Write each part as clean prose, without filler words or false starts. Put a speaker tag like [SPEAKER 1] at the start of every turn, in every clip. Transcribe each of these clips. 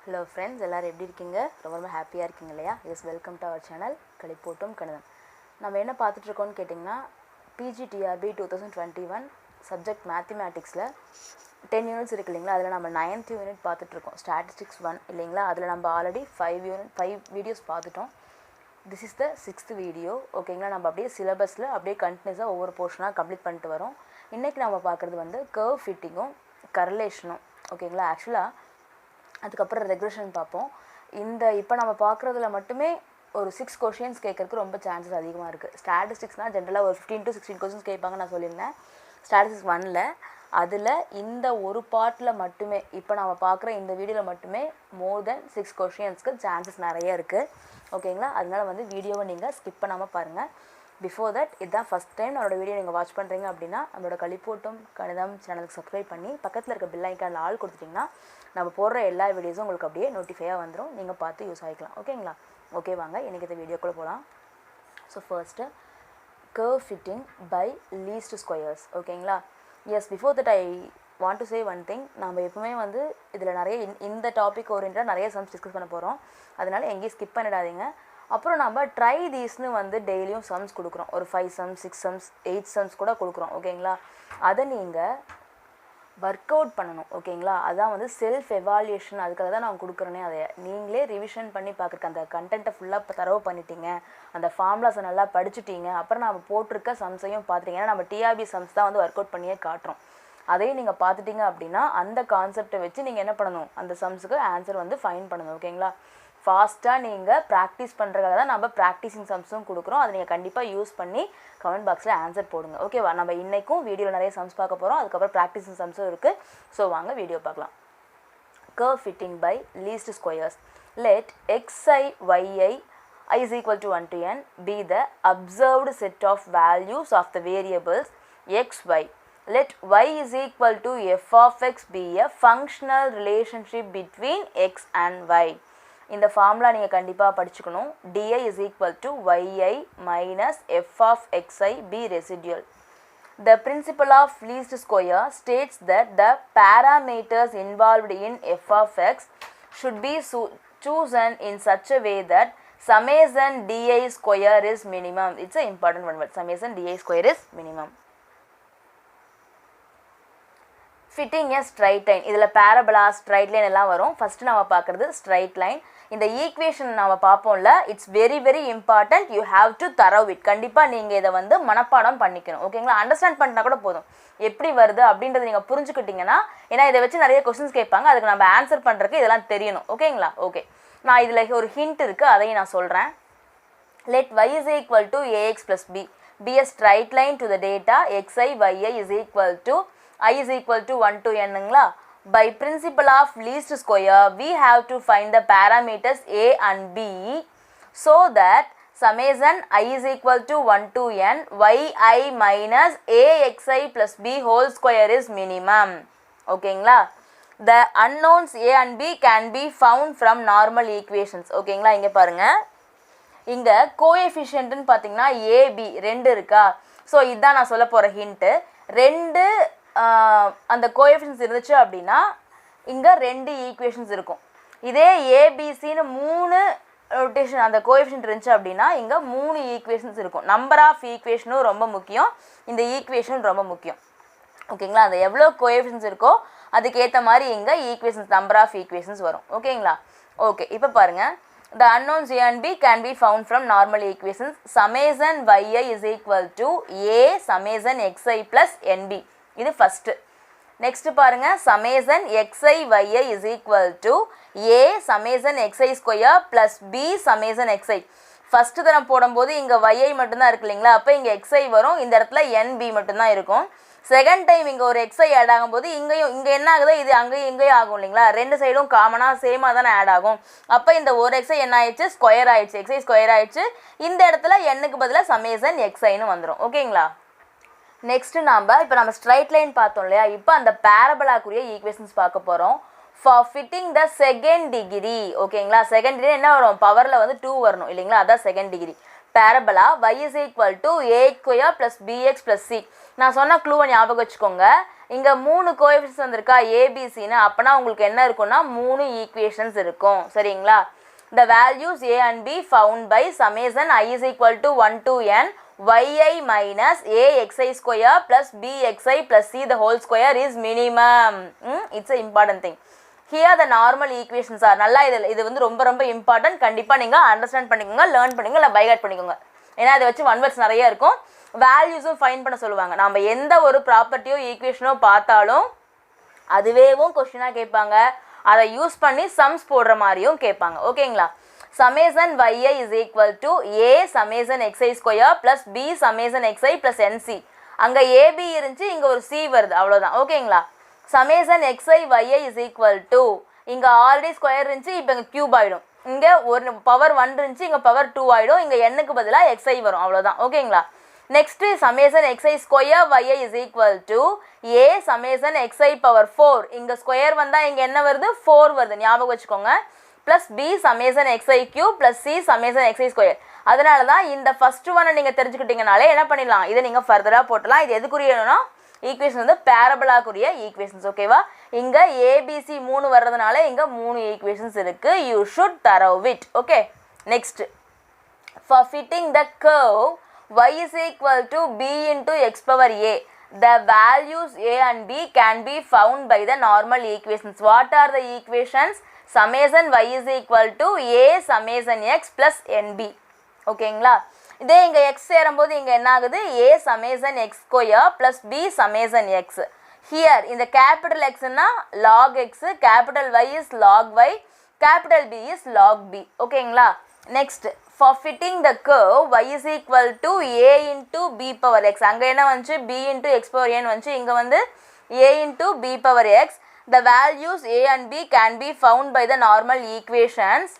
[SPEAKER 1] Hello friends, எல்லாரும் எப்படி இருக்கீங்க? ரொம்ப ஹாப்பியா இருக்கீங்க இல்லையா? Yes welcome to our channel களிப்போட்டும் கணிதம். நம்ம என்ன பார்த்துட்டு இருக்கோம்னு கேட்டிங்கன்னா PGTRB 2021 சப்ஜெக்ட் மேத்தமேட்டிக்ஸில் 10 யூனிட்ஸ் இருக்கு இல்லைங்களா? அதில் நம்ம 9th யூனிட் பார்த்துட்டு இருக்கோம், ஸ்டாட்டிஸ்டிக்ஸ் 1 இல்லைங்களா? அதில் நம்ம ஆல்ரெடி 5 வீடியோஸ் பார்த்துட்டோம். This is the 6th video. ஓகேங்களா? நம்ம அப்படியே சிலபஸில் அப்படியே கண்டினியூஸாக ஒவ்வொரு போர்ஷனாக கம்ப்ளீட் பண்ணிட்டு வரோம். இன்றைக்கி நம்ம பார்க்குறது வந்து கர்வ் ஃபிட்டிங்கும் கரலேஷனும். ஓகேங்களா? ஆக்சுவலாக அதுக்கப்புறம் ரெக்ரெஷன் பார்ப்போம். இப்போ நம்ம பார்க்குறதுல மட்டுமே ஒரு 6 கொஷின்ஸ் கேட்கறதுக்கு ரொம்ப சான்சஸ் அதிகமாக இருக்குது. ஸ்டாட்டிஸ்டிக்ஸ்னால் ஜென்ரலாக ஒரு 15 to 16 கொஷின்ஸ் கேட்பாங்க நான் சொல்லியிருந்தேன் ஸ்டாட்டிஸ்டிக்ஸ் 1ல். அதில் இந்த ஒரு பார்ட்டில் மட்டுமே இப்போ நம்ம பார்க்குற இந்த வீடியோவில் மட்டுமே மோர் தென் 6 கொஷின்ஸ்க்கு சான்சஸ் நிறைய இருக்குது. ஓகேங்களா? அதனால் வந்து வீடியோவை நீங்கள் ஸ்கிப் பண்ணாமல் பாருங்கள். பிஃபோர் தட் இதுதான் ஃபஸ்ட் டைம் நம்மளோட வீடியோ நீங்கள் வாட்ச் பண்ணுறீங்க அப்படின்னா நம்மளோட களிப்போட்டும் கணிதம் சேனலுக்கு சப்ஸ்கிரைப் பண்ணி பக்கத்தில் இருக்க பெல் ஐக்கானில் ஆல் கொடுத்துட்டிங்கன்னா நம்ம போடுற எல்லா வீடியோஸும் உங்களுக்கு அப்படியே நோட்டிஃபையாக வந்துடும், நீங்கள் பார்த்து யூஸ் ஆகிக்கலாம். ஓகேங்களா? ஓகே, வாங்க இன்றைக்கி இந்த வீடியோக்குள்ளே போகலாம். So first curve fitting by least squares. ஓகேங்களா? Yes, before that I want to say one thing. நம்ம எப்பவுமே வந்து இதில் நிறைய இந்த டாபிக் ஓரியன்டாக நிறைய சம்ஸ் டிஸ்கஸ் பண்ண போகிறோம். அதனால் எங்கேயும் ஸ்கிப் பண்ணிடாதீங்க. அப்புறம் நம்ம ட்ரை தீஸ்னு வந்து டெய்லியும் சம்ஸ் கொடுக்குறோம். ஒரு 5 sums 6 sums 8 sums கூட கொடுக்குறோம். ஓகேங்களா? அதை நீங்கள் ஒர்க் அவுட் பண்ணணும். ஓகேங்களா? அதான் வந்து செல்ஃப் எவால்யூஷன். அதுக்காக தான் நான் கொடுக்குறேனே. அதை நீங்களே ரிவிஷன் பண்ணி பார்க்குறக்கு அந்த கண்டென்ட்டை ஃபுல்லாக இப்போ தரவு பண்ணிட்டீங்க, அந்த ஃபார்முலாஸை நல்லா படிச்சுட்டீங்க, அப்புறம் நம்ம போட்டிருக்க சம்ஸையும் பார்த்துட்டீங்க. ஏன்னா நம்ம டிஆர்பி சம்ஸ் தான் வந்து ஒர்க் அவுட் பண்ணியே காட்டுறோம். அதையும் நீங்கள் பார்த்துட்டீங்க அப்படின்னா அந்த கான்செப்டை வச்சு நீங்கள் என்ன பண்ணணும், அந்த சம்ஸுக்கு ஆன்சர் வந்து ஃபைண்ட் பண்ணணும். ஓகேங்களா? ஃபாஸ்ட்டாக நீங்கள் ப்ராக்டிஸ் பண்ணுறதுக்காக தான் நம்ம ப்ராக்டிஸிங் சம்ஸும் கொடுக்குறோம். அதை நீங்கள் கண்டிப்பாக யூஸ் பண்ணி கமெண்ட் பாக்ஸில் ஆன்சர் போடுங்க. ஓகேவா? நம்ம இன்றைக்கும் வீடியோவில் நிறைய சம்ஸ் பார்க்க போகிறோம். அதுக்கப்புறம் ப்ராக்டிஸிங் சம்ஸும் இருக்குது. ஸோ வாங்க வீடியோ பார்க்கலாம். Curve fitting by least squares. Let xi yi I is equal to 1 to n be the observed set of values of the variables x, y. Let y is equal to f of x be a functional relationship between x and y. இந்த formula நீங்கள் கண்டிப்பாக படிச்சுக்கணும். di is equal to yi minus f of xi be residual. The principle of least square states that the parameters involved in f of x should be chosen in such a way that summation di square is minimum. It's an important one word. Summation di square is minimum. Fitting a straight line. இதில் parabola straight line எல்லாம் வரும். First நம்ம பார்க்குறது straight line. இந்த equation நம்ம பார்ப்போம்ல, it's very very important. You have to thorough it. கண்டிப்பாக நீங்கள் இதை வந்து மனப்பாடம் பண்ணிக்கணும். ஓகேங்களா? அண்டர்ஸ்டாண்ட் பண்ணிட்டா கூட போதும். எப்படி வருது அப்படின்றத நீங்கள் புரிஞ்சுக்கிட்டீங்கன்னா, ஏன்னா இதை வச்சு நிறைய கொஸ்டின்ஸ் கேட்பாங்க, அதுக்கு நம்ம ஆன்சர் பண்ணுறதுக்கு இதெல்லாம் தெரியணும். ஓகேங்களா? ஓகே, நான் இதில் ஒரு ஹிண்ட் இருக்குது, அதையும் நான் சொல்கிறேன். Let y is equal to ax plus b be a straight line to the data xi yi is equal to I is equal to 1 to n. By principle of least square, we have to find the parameters a and b so that summation I is equal to 1 to n yi minus axi plus b whole square is minimum. ஓகேங்களா? The unknowns a and b can be found from normal equations. ஓகேங்களா? இங்கே பாருங்கள், இங்கே கோஎஃபிஷியன்ட்னு பார்த்தீங்கன்னா AB 2 இருக்கா? So இதுதான் நான் சொல்ல போகிற ஹிண்ட்டு. 2 அந்த கோஎஃபிஷியன்ஸ் இருந்துச்சு அப்படின்னா இங்கே 2 ஈக்குவேஷன்ஸ் இருக்கும். இதே ஏபிசின்னு 3 ரொட்டேஷன் அந்த கோஎஃபிஷியன்ட் இருந்துச்சு அப்படின்னா இங்கே 3 ஈக்குவேஷன்ஸ் இருக்கும். நம்பர் ஆஃப் ஈக்குவேஷனும் ரொம்ப முக்கியம், இந்த ஈக்குவேஷனும் ரொம்ப முக்கியம். ஓகேங்களா? அந்த எவ்வளோ கோஎஃபிஷியன்ஸ் இருக்கோ அதுக்கேற்ற மாதிரி இங்கே ஈக்குவேஷன்ஸ் நம்பர் ஆஃப் ஈக்குவேஷன்ஸ் வரும். ஓகேங்களா? ஓகே, இப்போ பாருங்கள். The unknowns a and b can be found from normal equations. Summation yi is equal to a summation xi plus nb. இது ஃபஸ்ட்டு. நெக்ஸ்ட்டு பாருங்கள், summation xi yi is equal to a summation xi square plus b summation xi. First தரம் போடும்போது இங்கே yi மட்டும்தான் இருக்கு இல்லைங்களா? அப்போ இங்கே xi வரும், இந்த இடத்துல nb மட்டும்தான் இருக்கும். செகண்ட் டைம் இங்கே ஒரு xi ஆட் ஆகும்போது இங்கேயும் இங்கே என்ன ஆகுதோ இது அங்கேயும் இங்கேயும் ஆகும் இல்லைங்களா? 2 சைடும் காமனாக சேமாக தானே ஆட் ஆகும். அப்போ இந்த ஒரு xi என்ன ஆயிடுச்சு, ஸ்கொயர் ஆயிடுச்சு, xi ஸ்கொயர் ஆயிடுச்சு. இந்த இடத்துல n-க்கு பதிலாக summation xi-ன்னு வந்துடும். ஓகேங்களா? நெக்ஸ்ட்டு இப்போ நம்ம ஸ்ட்ரைட் லைன் பார்த்தோம் இல்லையா? இப்போ அந்த பேரபலாக்குரிய ஈக்குவேஷன்ஸ் பார்க்க போகிறோம். For fitting the second degree. ஓகேங்களா? செகண்ட் டிகிரி என்ன வரும், பவரில் வந்து 2 வரணும் இல்லைங்களா? அதான் second degree. parabola y is equal to ax square plus bx plus c. நான் சொன்ன க்ளூவை ஞாபகம் வச்சுக்கோங்க. இங்க 3 கோஎஃபிஷியன்ட்ஸ் வந்திருக்கா abcன்னு. அப்பனா உங்களுக்கு என்ன இருக்கும்னா 3 ஈக்குவேஷன்ஸ் இருக்கும். சரிங்களா? The values a and b found by summation I is equal to 1 to n yi minus axi square plus bxi plus c the whole square is minimum. It's an important thing. Here the normal equations are. நல்லா இது வந்து ரொம்ப ரொம்ப important. கண்டிப்பா நீங்க understand பண்ணிக்கோங்க, learn பண்ணிக்கோங்க, இல்ல பை ஹார்ட் பண்ணிக்கோங்க. ஏன்னா அதை வச்சு ஒன் வேர்ட்ஸ் நிறைய இருக்கும். வேல்யூஸும் ஃபைண்ட் பண்ண சொல்லுவாங்க. நம்ம எந்த ஒரு ப்ராப்பர்ட்டியோ ஈக்குவேஷனோ பார்த்தாலும் அதுவேவும் கொஸ்டினாக கேட்பாங்க. அதை யூஸ் பண்ணி சம்ஸ் போடுற மாதிரியும் கேட்பாங்க. ஓகேங்களா? summation yi is equal to a summation xi square plus b summation xi plus nc. அங்க ab இருந்துச்சு, இங்க ஒரு c வருது, அவ்வளவுதான். ஓகேங்களா? summation xi yi is equal to இங்க ஆல்ரெடி ஸ்கொயர் இருந்துச்சு, இப்போ இங்க கியூப் ஆயிடும். இங்க ஒரு பவர் 1 இருந்துச்சு, இங்க பவர் 2 ஆயிடும். இங்க n-க்கு பதிலா xi வரும், அவ்வளவுதான். ஓகேங்களா? Next summation xi square yi is equal to a summation xi power 4. இங்க ஸ்கொயர் வந்தா இங்க என்ன வருது? 4 வருது, ஞாபகம் வச்சுக்கோங்க. plus b summation xi cube plus c summation xi square. அதனால தான் இந்த ஃபர்ஸ்ட் ஒன்னை நீங்க தெரிஞ்சுக்கிட்டீங்கனாலே என்ன பண்ணிடலாம், இதை நீங்க ஃபர்தரா போடலாம். இது எதுக்குரியனா ஈக்குவேஷன் வந்து பேரபோலாக்குரிய ஈக்குவேஷன்ஸ். ஓகேவா? இங்க abc 3 வர்றதுனால இங்க 3 ஈக்குவேஷன்ஸ் இருக்கு. you should thorough it. Okay, next for fitting the curve y is equal to b into x power a, the values a and b can be found by the normal equations. What are the equations? summation y is equal to a summation x plus nb. ஓகேங்களா? இதே இங்க x சேரும்போது இங்க என்ன ஆகுது? a summation x square plus b summation x. here இந்த capital x னா log x, capital Y is log y, capital B is log b. ஓகேங்களா? next for fitting the curve y is equal to a into b power x. அங்க என்ன வந்துச்சு? b into x power n வந்துச்சு. இங்க வந்து a into b power x. the values a and b can be found by the normal equations.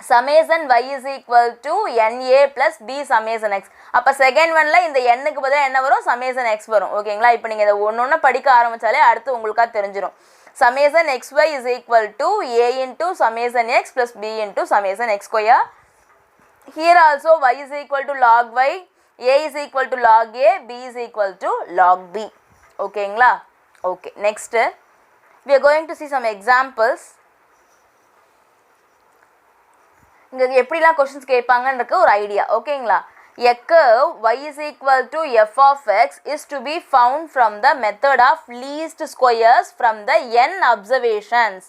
[SPEAKER 1] summation y is equal to na plus b summation x. அப்ப second ஒன்ல இந்த n-க்கு பதிலா என்ன வரும்? summation x வரும். ஓகேங்களா? இப்போ நீங்க இத ஒண்ணொண்ணா படிக்க ஆரம்பிச்சாலே அடுத்து உங்களுக்கா தெரிஞ்சிரும். summation xy is equal to a into summation x plus b into summation x square. here also y is equal to log y, a is equal to log a, b is equal to log b. ஓகேங்களா? okay, next we are going to see some examples. இங்க எப்படிலாம் questions கேட்பாங்கன்றது ஒரு idea. ஓகேங்களா? a curve y is equal to f of x is to be found from the method of least squares from the n observations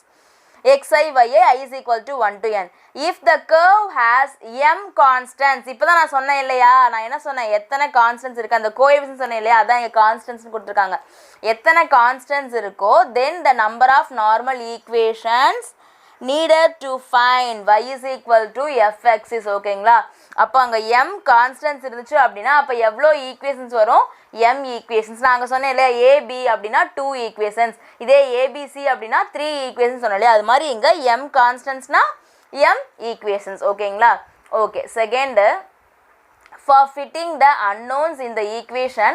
[SPEAKER 1] xi yi I is equal to 1 to n. if the curve has m constants, இப்போதான் நான் சொன்னேன் இல்லையா, நான் என்ன சொன்னேன், எத்தனை constants இருக்கு, அந்த கோஎஃபிஷியன்ட் சொன்னேன் இல்லையா, அதான் இங்க கான்ஸ்டன்ட்ஸ் கொடுத்துருக்காங்க. எத்தனை கான்ஸ்டன்ட்ஸ் இருக்கோ then the number of normal equations needed to find y is equal to fx is. ஓகேங்களா? அப்போ அங்க m கான்ஸ்டன்ட்ஸ் இருந்துச்சு அப்படின்னா அப்போ எவ்வளோ ஈக்குவேஷன்ஸ் வரும்? m equations. நாங்க சொன்னேன் இல்லையா, ab அப்படின்னா 2 ஈக்குவேஷன்ஸ், இதே abc அப்படின்னா 3 ஈக்குவேஷன்ஸ் சொன்னோம் இல்லையா, அது மாதிரி இங்க m கான்ஸ்டன்ட்ஸ்னா m ஈக்குவேஷன்ஸ். ஓகேங்களா? Okay, second for fitting the unknowns in the equation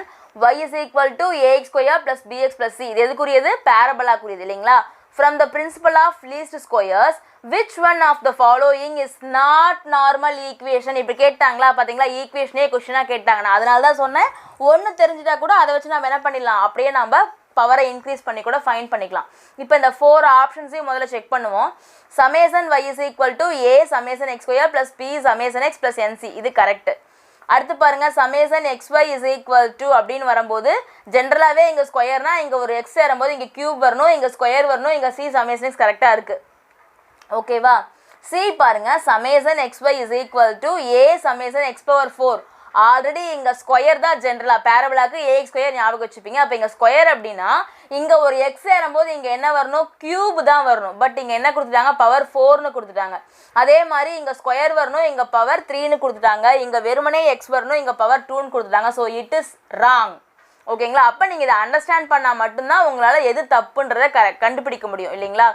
[SPEAKER 1] y is equal to ax square plus bx plus c. இது எதுக்குரியது? பேரபோலாக்குரியது இல்லைங்களா? from the principle of least squares which one of the following is not normal equation. இப்படி கேட்டாங்களா பாத்தீங்களா, ஈக்குவேஷனே क्वेश्चनா கேட்டாங்க. அதனால தான் சொன்னேன், ஒன்னு தெரிஞ்சிட்டா கூட அதை வச்சு நாம என்ன பண்ணிடலாம், அப்படியே நாம பவரை இன்க்ரீஸ் பண்ணி கூட ஃபைண்ட் பண்ணிக்கலாம். இப்போ இந்த 4 ஆப்ஷன்ஸையும் முதல்ல செக் பண்ணுவோம். summation y is equal to a summation x square plus b summation x plus nc. இது கரெக்ட். அடுத்து பாருங்க, summation xy is equal to அப்படின்னு வரும்போது ஜென்ரலாவே இங்க ஸ்கொயர்னா இங்க ஒரு x சேரும்போது இங்க கியூப் வரணும், இங்க ஸ்கொயர் வரணும், இங்க c summation x கரெக்டா இருக்கு. ஓகேவா? c பாருங்க, summation xy is equal to a summation x power 4. Already இங்க ஸ்கொயர் தான் ஜென்ரலா, பேரபோலாக்கு ax ஸ்கொயர் ஞாபகம் வச்சுப்பீங்க. அப்ப இங்க ஸ்கொயர் அப்படின்னா இங்க ஒரு x சேரும்போது இங்க என்ன வரணும்? கியூப் தான் வரணும். பட் இங்க என்ன கொடுத்துட்டாங்க? பவர் 4னு கொடுத்துட்டாங்க. அதே மாதிரி இங்க ஸ்கொயர் வரணும், இங்க பவர் 3னு கொடுத்துட்டாங்க. இங்க வெறுமனே x வரணும், இங்க பவர் 2னு கொடுத்துட்டாங்க. So it is wrong. ஓகேங்களா? அப்ப நீங்க இதை அண்டர்ஸ்டாண்ட் பண்ணா மட்டும்தான் உங்களால எது தப்புன்றதை கண்டுபிடிக்க முடியும் இல்லைங்களா?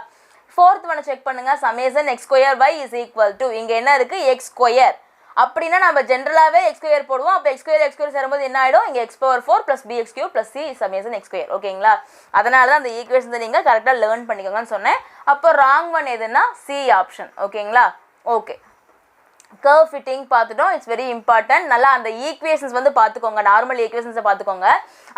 [SPEAKER 1] ஃபோர்த் ஒன் செக் பண்ணுங்க, summation x square y is equal to இங்க என்ன இருக்கு? x square. அப்படின்னா நம்ம ஜென்ரலாவே x square போடுவோம். அப்ப x square சேரும்போது என்ன ஆயிடும்? இங்க x power 4 plus bx cube plus c summation x square. ஓகேங்களா? அதனால தான் அந்த ஈக்குவேஷனை நீங்க கரெக்ட்டா லேர்ன் பண்ணிக்கோங்கன்னு சொன்னேன். அப்போ ராங் ஒன் எதுன்னா c ஆப்ஷன். ஓகேங்களா? ஓகே, கர்வ் ஃபிட்டிங் பார்த்துட்டோம். It's very important. நல்லா அந்த ஈக்குவேஷன்ஸ் வந்து பார்த்துக்கோங்க, நார்மல் ஈக்குவேஷன்ஸை பார்த்துக்கோங்க.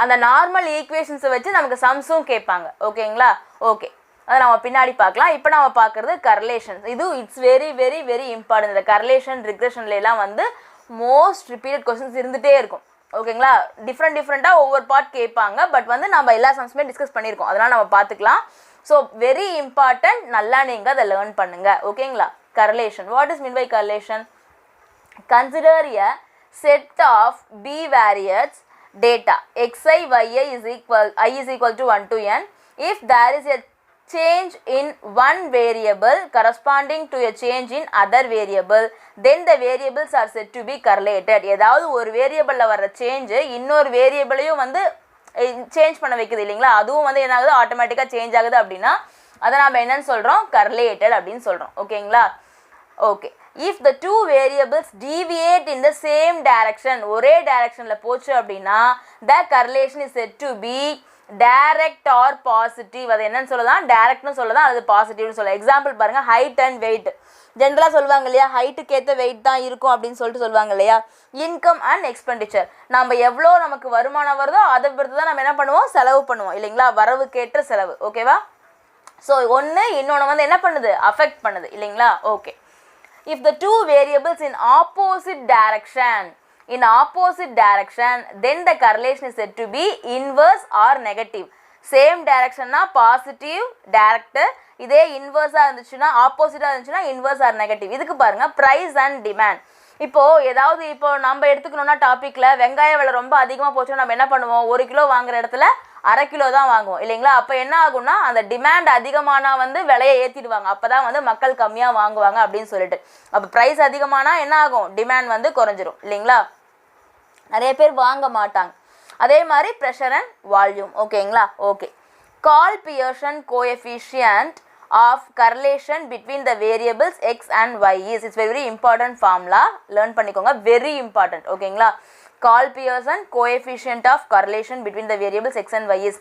[SPEAKER 1] அந்த நார்மல் ஈக்குவேஷன்ஸை வச்சு நமக்கு சம்ஸும் கேட்பாங்க. ஓகேங்களா? ஓகே, அதை நம்ம பின்னாடி பார்க்கலாம். இப்போ நம்ம பார்க்குறது கர்லேஷன்ஸ். இது it's very very very important. இந்த கர்லேஷன் ரிக்ரெஷன்லாம் வந்து மோஸ்ட் ரிப்பீட்டட் கொஸ்டின்ஸ் இருந்துகிட்டே இருக்கும். ஓகேங்களா? டிஃப்ரெண்ட்டாக ஒவ்வொரு பார்ட் கேட்பாங்க. பட் வந்து நம்ம எல்லா சம்ஸுமே டிஸ்கஸ் பண்ணியிருக்கோம், அதனால் நம்ம பார்த்துக்கலாம். ஸோ வெரி இம்பார்ட்டன்ட், நல்லா நீங்கள் அதை லேர்ன் பண்ணுங்கள். ஓகேங்களா? Correlation. What is mean by correlation? Consider a set of bivariate data xi yi is equal to 1 to n. If there is a change in one variable corresponding to a change in other variable, then the variables are said to be correlated. ஏதாவது ஒரு வேரியபிளில் வர change இன்னொரு வேரியபிளையும் வந்து change பண்ண வைக்குது இல்லைங்களா? அதுவும் வந்து என்ன ஆகுது, ஆட்டோமேட்டிக்காக சேஞ்ச் ஆகுது அப்படின்னா அதை நம்ம என்னன்னு சொல்கிறோம், கர்லேட்டட் அப்படின்னு சொல்கிறோம். ஓகேங்களா? Okay, if the two variables deviate in the same direction, ஒரே டைரக்ஷனில் போச்சு அப்படின்னா the correlation is set to be direct or positive. அது என்னன்னு சொல்லலாம், டைரக்ட்னு சொல்லலாம், அது பாசிட்டிவ்னு சொல்லலாம். எக்ஸாம்பிள் பாருங்கள், ஹைட் அண்ட் வெயிட். ஜென்ரலாக சொல்லுவாங்க இல்லையா, ஹைட்டுக்கு ஏற்ற வெயிட் தான் இருக்கும் அப்படின்னு சொல்லிட்டு சொல்லுவாங்க இல்லையா. இன்கம் அண்ட் எக்ஸ்பெண்டிச்சர், நம்ம எவ்வளோ நமக்கு வருமானம் வருதோ அதை பொறுத்து தான் நம்ம என்ன பண்ணுவோம், செலவு பண்ணுவோம் இல்லைங்களா, வரவுக்கேற்ற செலவு. ஓகேவா? ஸோ ஒன்று இன்னொன்று வந்து என்ன பண்ணுது, அஃபெக்ட் பண்ணுது இல்லைங்களா. Okay, if the two variables in opposite direction then the correlation is said to be inverse or negative. Same டைரக்ஷன்னா பாசிட்டிவ் டைரக்ட், இதே இன்வர்ஸாக இருந்துச்சுன்னா ஆப்போசிட்டாக இருந்துச்சுன்னா இன்வர்ஸ் ஆர் நெகட்டிவ். இதுக்கு பாருங்கள், ப்ரைஸ் அண்ட் டிமாண்ட். இப்போது ஏதாவது இப்போ நம்ம எடுத்துக்கணுன்னா டாப்பிக்கில் வெங்காய விலை ரொம்ப அதிகமாக போச்சுன்னா நம்ம என்ன பண்ணுவோம், 1 கிலோ வாங்குற இடத்துல அரை கிலோ தான் வாங்குவோம் இல்லைங்களா. அப்போ என்ன ஆகும்னா அந்த டிமாண்ட் அதிகமானால் வந்து விலையை ஏற்றிடுவாங்க, அப்போ தான் வந்து மக்கள் கம்மியாக வாங்குவாங்க அப்படின்னு சொல்லிட்டு. அப்போ ப்ரைஸ் அதிகமானால் என்ன ஆகும், டிமாண்ட் வந்து குறைஞ்சிரும் இல்லைங்களா, நிறைய பேர் வாங்க மாட்டாங்க. அதே மாதிரி ப்ரெஷர் அண்ட் வால்யூம். ஓகேங்களா? Okay, Karl Pearson coefficient of correlation between the variables X and Y is, it's very important formula, learn பண்ணிக்கோங்க, வெரி இம்பார்ட்டன்ட். ஓகேங்களா? Carl Pearson coefficient of correlation between the variables x and y is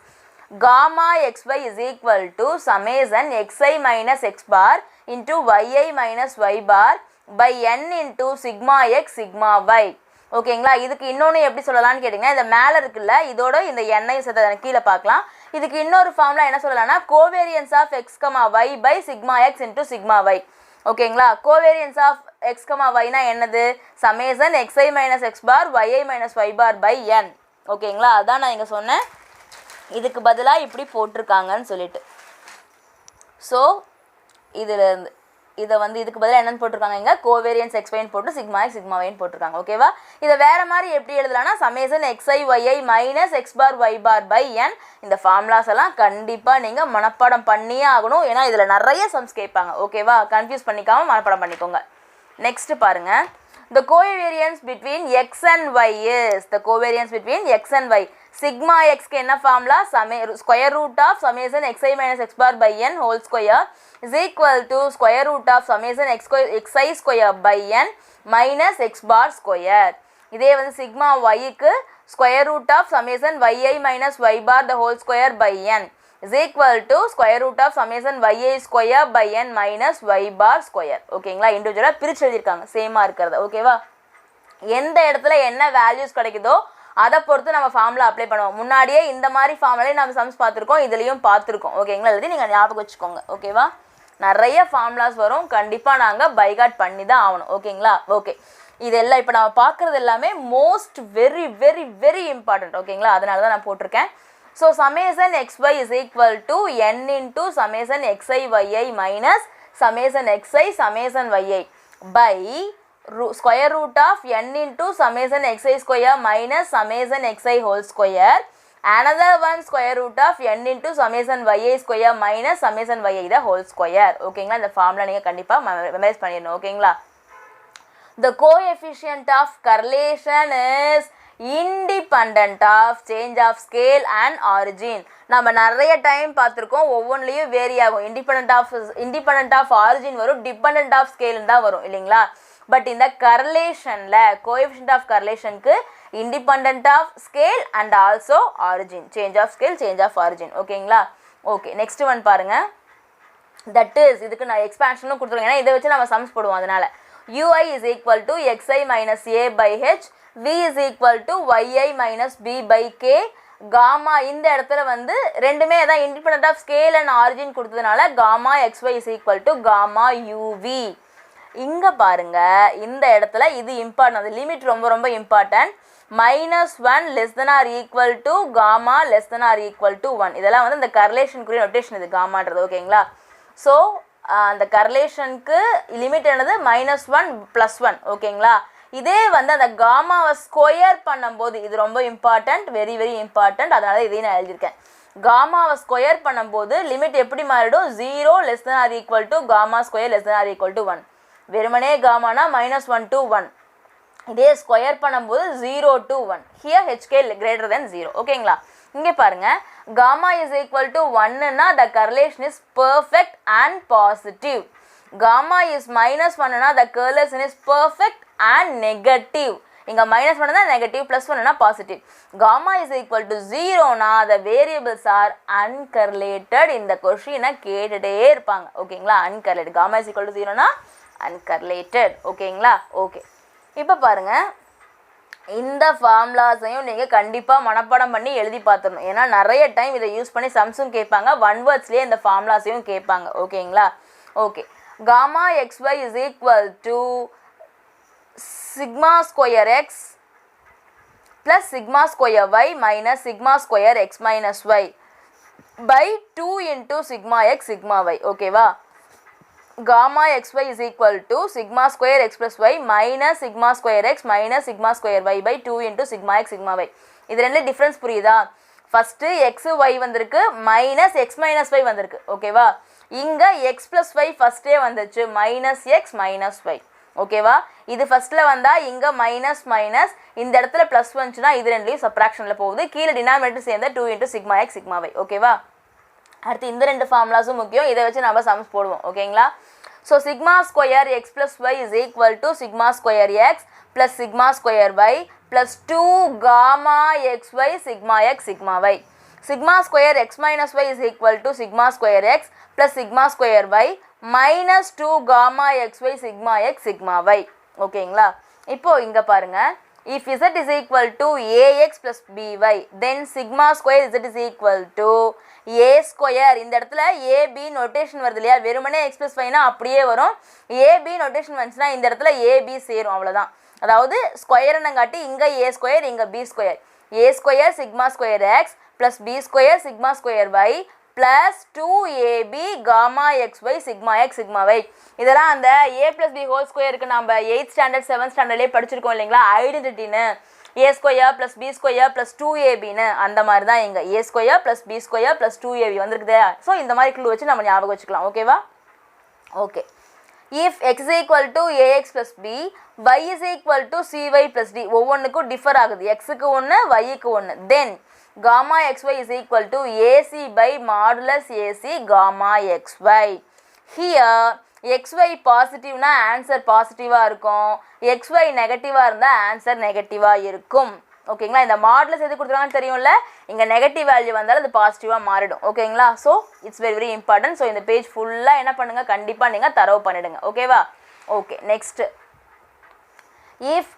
[SPEAKER 1] gamma xy is equal to summation xi minus x bar into yi minus y bar by n into sigma x sigma y. ஓகேங்களா? இதுக்கு இன்னொன்று எப்படி சொல்லலாம்னு கேட்டிங்கன்னா, இந்த மேலே இருக்குல்ல இதோட இந்த எண்ணெய் சேர்த்து கீழே பார்க்கலாம். இதுக்கு இன்னொரு ஃபார்முலா என்ன சொல்லலாம்னா covariance of X comma Y by sigma X into sigma Y. ஓகேங்களா? கோவேரியன்ஸ் ஆஃப் எக்ஸ் கமா ஒய்னா என்னது, summation X I minus X bar Y I minus Y bar by N. ஓகேங்களா? அதான் நான் இங்கே சொன்னேன், இதுக்கு பதிலாக இப்படி போட்டிருக்காங்கன்னு சொல்லிட்டு. ஸோ இதிலேருந்து இதை வந்து இதுக்கு பதிலாக என்னென்னு போட்டிருக்காங்க, இங்கே கோவேரியன்ஸ் எக்ஸ் ஒய்ன்னு போட்டு சிக்மா எக்ஸ் சிக்மா ஒய்ன்னு போட்டிருக்காங்க. ஓகேவா? இதை வேறு மாதிரி எப்படி எழுதலாம்னா summation X I Y I minus X bar Y bar by N. இந்த ஃபார்முலாஸ் எல்லாம் கண்டிப்பாக நீங்கள் மனப்பாடம் பண்ணியே ஆகணும், ஏன்னா இதில் நிறைய சம்ஸ் கேட்பாங்க. ஓகேவா? கன்ஃபியூஸ் பண்ணிக்காமல் மனப்பாடம் பண்ணிக்கோங்க. நெக்ஸ்ட் பாருங்கள், the covariance between x and y is, the covariance between x and y, sigma x க்கு என்ன formula, square root of summation xi minus x bar by n whole square is equal to square root of summation xi square by n minus x bar square. இதே வந்து sigma y க்கு square root of summation yi minus y bar the whole square by n is equal to square root of summation yi square by n minus y bar square. ஓகேங்களா? இண்டிவிஜுவலாக பிரித்து எழுதியிருக்காங்க சேமாக இருக்கிறத. ஓகேவா? எந்த இடத்துல என்ன வேல்யூஸ் கிடைக்குதோ அதை பொறுத்து நம்ம ஃபார்முலா அப்ளை பண்ணுவோம். முன்னாடியே இந்த மாதிரி ஃபார்முலாலே நம்ம சம்ஸ் பார்த்துருக்கோம், இதுலேயும் பார்த்துருக்கோம். ஓகேங்களா? எல்லாத்தையும் நீங்கள் ஞாபகம் வச்சுக்கோங்க. ஓகேவா? நிறைய ஃபார்முலாஸ் வரும், கண்டிப்பாக நாங்கள் பைகாட் பண்ணி தான் ஆகணும். ஓகேங்களா? ஓகே, இதெல்லாம் இப்போ நம்ம பார்க்குறது எல்லாமே most very very very important. ஓகேங்களா? அதனால தான் நான் போட்டிருக்கேன். So summation xy is equal to n into summation xi yi minus summation xi summation yi by square root of n into summation xi square minus summation xi whole square, another one square root of n into summation yi square minus summation yi the whole square. ஓகேங்களா? இந்த formula நீங்கள் கண்டிப்பாக memorise பண்ணிடணும். ஓகேங்களா? The coefficient of correlation is independent of change of scale and origin. நம்ம நிறைய time பார்த்துருக்கோம், ஒவ்வொன்றிலையும் வேரி ஆகும். இண்டிபெண்ட் ஆஃப் ஆரிஜின் வரும், டிபெண்ட் ஆஃப் ஸ்கேல் தான் வரும் இல்லைங்களா. பட் இந்த கர்லேஷனில் கோஎஃபிஷியன்ட் ஆஃப் கர்லேஷனுக்கு independent of scale and also origin, change of scale change of origin. ஓகேங்களா? ஓகே, நெக்ஸ்ட் ஒன் பாருங்கள். தட் இஸ், இதுக்கு நான் எக்ஸ்பேன்ஷனும் கொடுத்துருக்கேன், ஏன்னா இதை வச்சு நம்ம சம்ஸ் போடுவோம். அதனால் ui is equal to xi minus a by h, v is equal to yi minus b by k, gamma இந்த இடத்துல வந்து ரெண்டுமே அதான் independent of scale and origin கொடுத்ததுனால gamma xy is equal to gamma uv. இங்க பாருங்க இந்த இடத்துல இது இம்பார்ட்டன்ட், அந்த லிமிட் ரொம்ப ரொம்ப important. -1 less than or equal to gamma less than or equal to 1. இதெல்லாம் வந்து இந்த கரலேஷனுக்குரிய நோட்டேஷன் இது காமான்றது. ஓகேங்களா? ஸோ அந்த கரலேஷனுக்கு லிமிட் என்னது -1 + 1. ஓகேங்களா? இதே வந்து அந்த காமாவை ஸ்கொயர் பண்ணும்போது இது ரொம்ப இம்பார்ட்டன்ட், வெரி வெரி இம்பார்ட்டன்ட். அதனால இதையும் நான் எழுதியிருக்கேன். காமாவை ஸ்கொயர் பண்ணும்போது லிமிட் எப்படி மாறிடும்? 0 less than or equal to gamma square less than or equal to 1. வெறுமனே காமானா -1 to 1. இதே ஸ்கொயர் பண்ணும்போது 0 to 1. Here hk greater than 0. ஓகேங்களா? இங்கே பாருங்க gamma is equal to 1னா the correlation is perfect and positive. Gamma is -1னா the correlation is perfect and negative. இங்க -1 தான் negative, +1னா positive. gamma is equal to 0னா the variables are uncorrelated. இந்த கொஸ்டினை கேட்டுட்டே இருப்பாங்க. ஓகேங்களா? uncorrelated. gamma is equal to 0னா uncorrelated. ஓகேங்களா? ஓகே, இப்போ பாருங்க இந்த ஃபார்முலாஸையும் நீங்கள் கண்டிப்பாக மனப்பாடம் பண்ணி எழுதி பார்த்துடணும். ஏன்னா நிறைய டைம் இதை யூஸ் பண்ணி சம்ஸும் கேட்பாங்க, ஒன் வேர்ட்ஸ்லேயே இந்த ஃபார்முலாஸையும் கேட்பாங்க. ஓகேங்களா? Okay, gamma xy is equal to sigma square x plus sigma square y minus sigma square x minus y by 2 into sigma x sigma y. ஓகேவா? gamma xy is equal to sigma square x plus y minus sigma square x minus sigma square y by 2 into sigma x sigma y. இது ரெண்டு difference புரியுதா? First x y வந்திருக்கு, minus x minus y வந்திருக்கு. ஓகேவா? இங்க x plus y ஃபர்ஸ்டே வந்துச்சு, minus x minus y. ஓகேவா? இது ஃபர்ஸ்ட்ல வந்தா இங்க மைனஸ் மைனஸ், இந்த இடத்துல பிளஸ் வந்துச்சுன்னா இது ரெண்டுலையும் சப்ராக்ஷன்ல போகுது, கீழே டினாமினேட்டர் சேர்ந்த 2 into sigma x sigma y. ஓகேவா? அடுத்து இந்த ரெண்டு ஃபார்முலாஸும் முக்கியம், இதை வச்சு நம்ம சம்ஸ் போடுவோம். ஓகேங்களா? So sigma square X plus y is equal to sigma square X plus sigma square Y plus 2 gamma xy sigma x sigma y. Sigma square X minus y is equal to sigma square X plus sigma square y minus 2 gamma xy sigma x sigma y. ஓகேங்களா? இப்போ இங்கே பாருங்க, if z is equal to ax plus by then sigma square z is equal to a square. இந்த இடத்துல ab notation வருது இல்லையா, வெறுமனே x plus y னா அப்படியே வரும், ab நோட்டேஷன் வந்துச்சுன்னா இந்த இடத்துல ab சேரும், அவ்வளோதான். அதாவது ஸ்கொயர்னங்காட்டி இங்கே a ஸ்கொயர் இங்கே b square, a square sigma square X plus b square sigma square y plus 2ab gamma xy sigma x sigma y. இதெல்லாம் அந்த a plus b ஹோல் ஸ்கொயருக்கு நம்ம 8th ஸ்டாண்டர்ட் 7th ஸ்டாண்டர்ட்லேயே படிச்சிருக்கோம் இல்லைங்களா, ஐடென்டிட்டின்னு a square plus b square plus 2abன்னு. அந்த மாதிரி தான் இங்கே a square plus b square plus 2ab வந்திருக்குதே. ஸோ இந்த மாதிரி க்ளூ வச்சு நம்ம ஞாபகம் வச்சுக்கலாம். ஓகேவா? Okay, if x is equal to ax plus b, y is equal to cy plus d, ஒவ்வொன்றுக்கும் டிஃபர் ஆகுது, எக்ஸுக்கு ஒன்று ஒய்க்கு ஒன்று, தென் gamma xy is equal to ac by modulus ac gamma xy. Here xy பாசிட்டிவ்னா ஆன்சர் பாசிட்டிவாக இருக்கும், xy நெகட்டிவாக இருந்தால் ஆன்சர் நெகட்டிவாக இருக்கும். ஓகேங்களா? இந்த மாடுலஸ் எது கொடுத்துருக்காங்கன்னு தெரியும்ல, இங்கே நெகட்டிவ் வேல்யூ வந்தாலும் அது பாசிட்டிவாக மாறிடும். ஓகேங்களா? So it's very very important. So இந்த பேஜ் ஃபுல்லாக என்ன பண்ணுங்கள், கண்டிப்பாக நீங்கள் தரவு பண்ணிடுங்க. ஓகேவா? Okay, next, if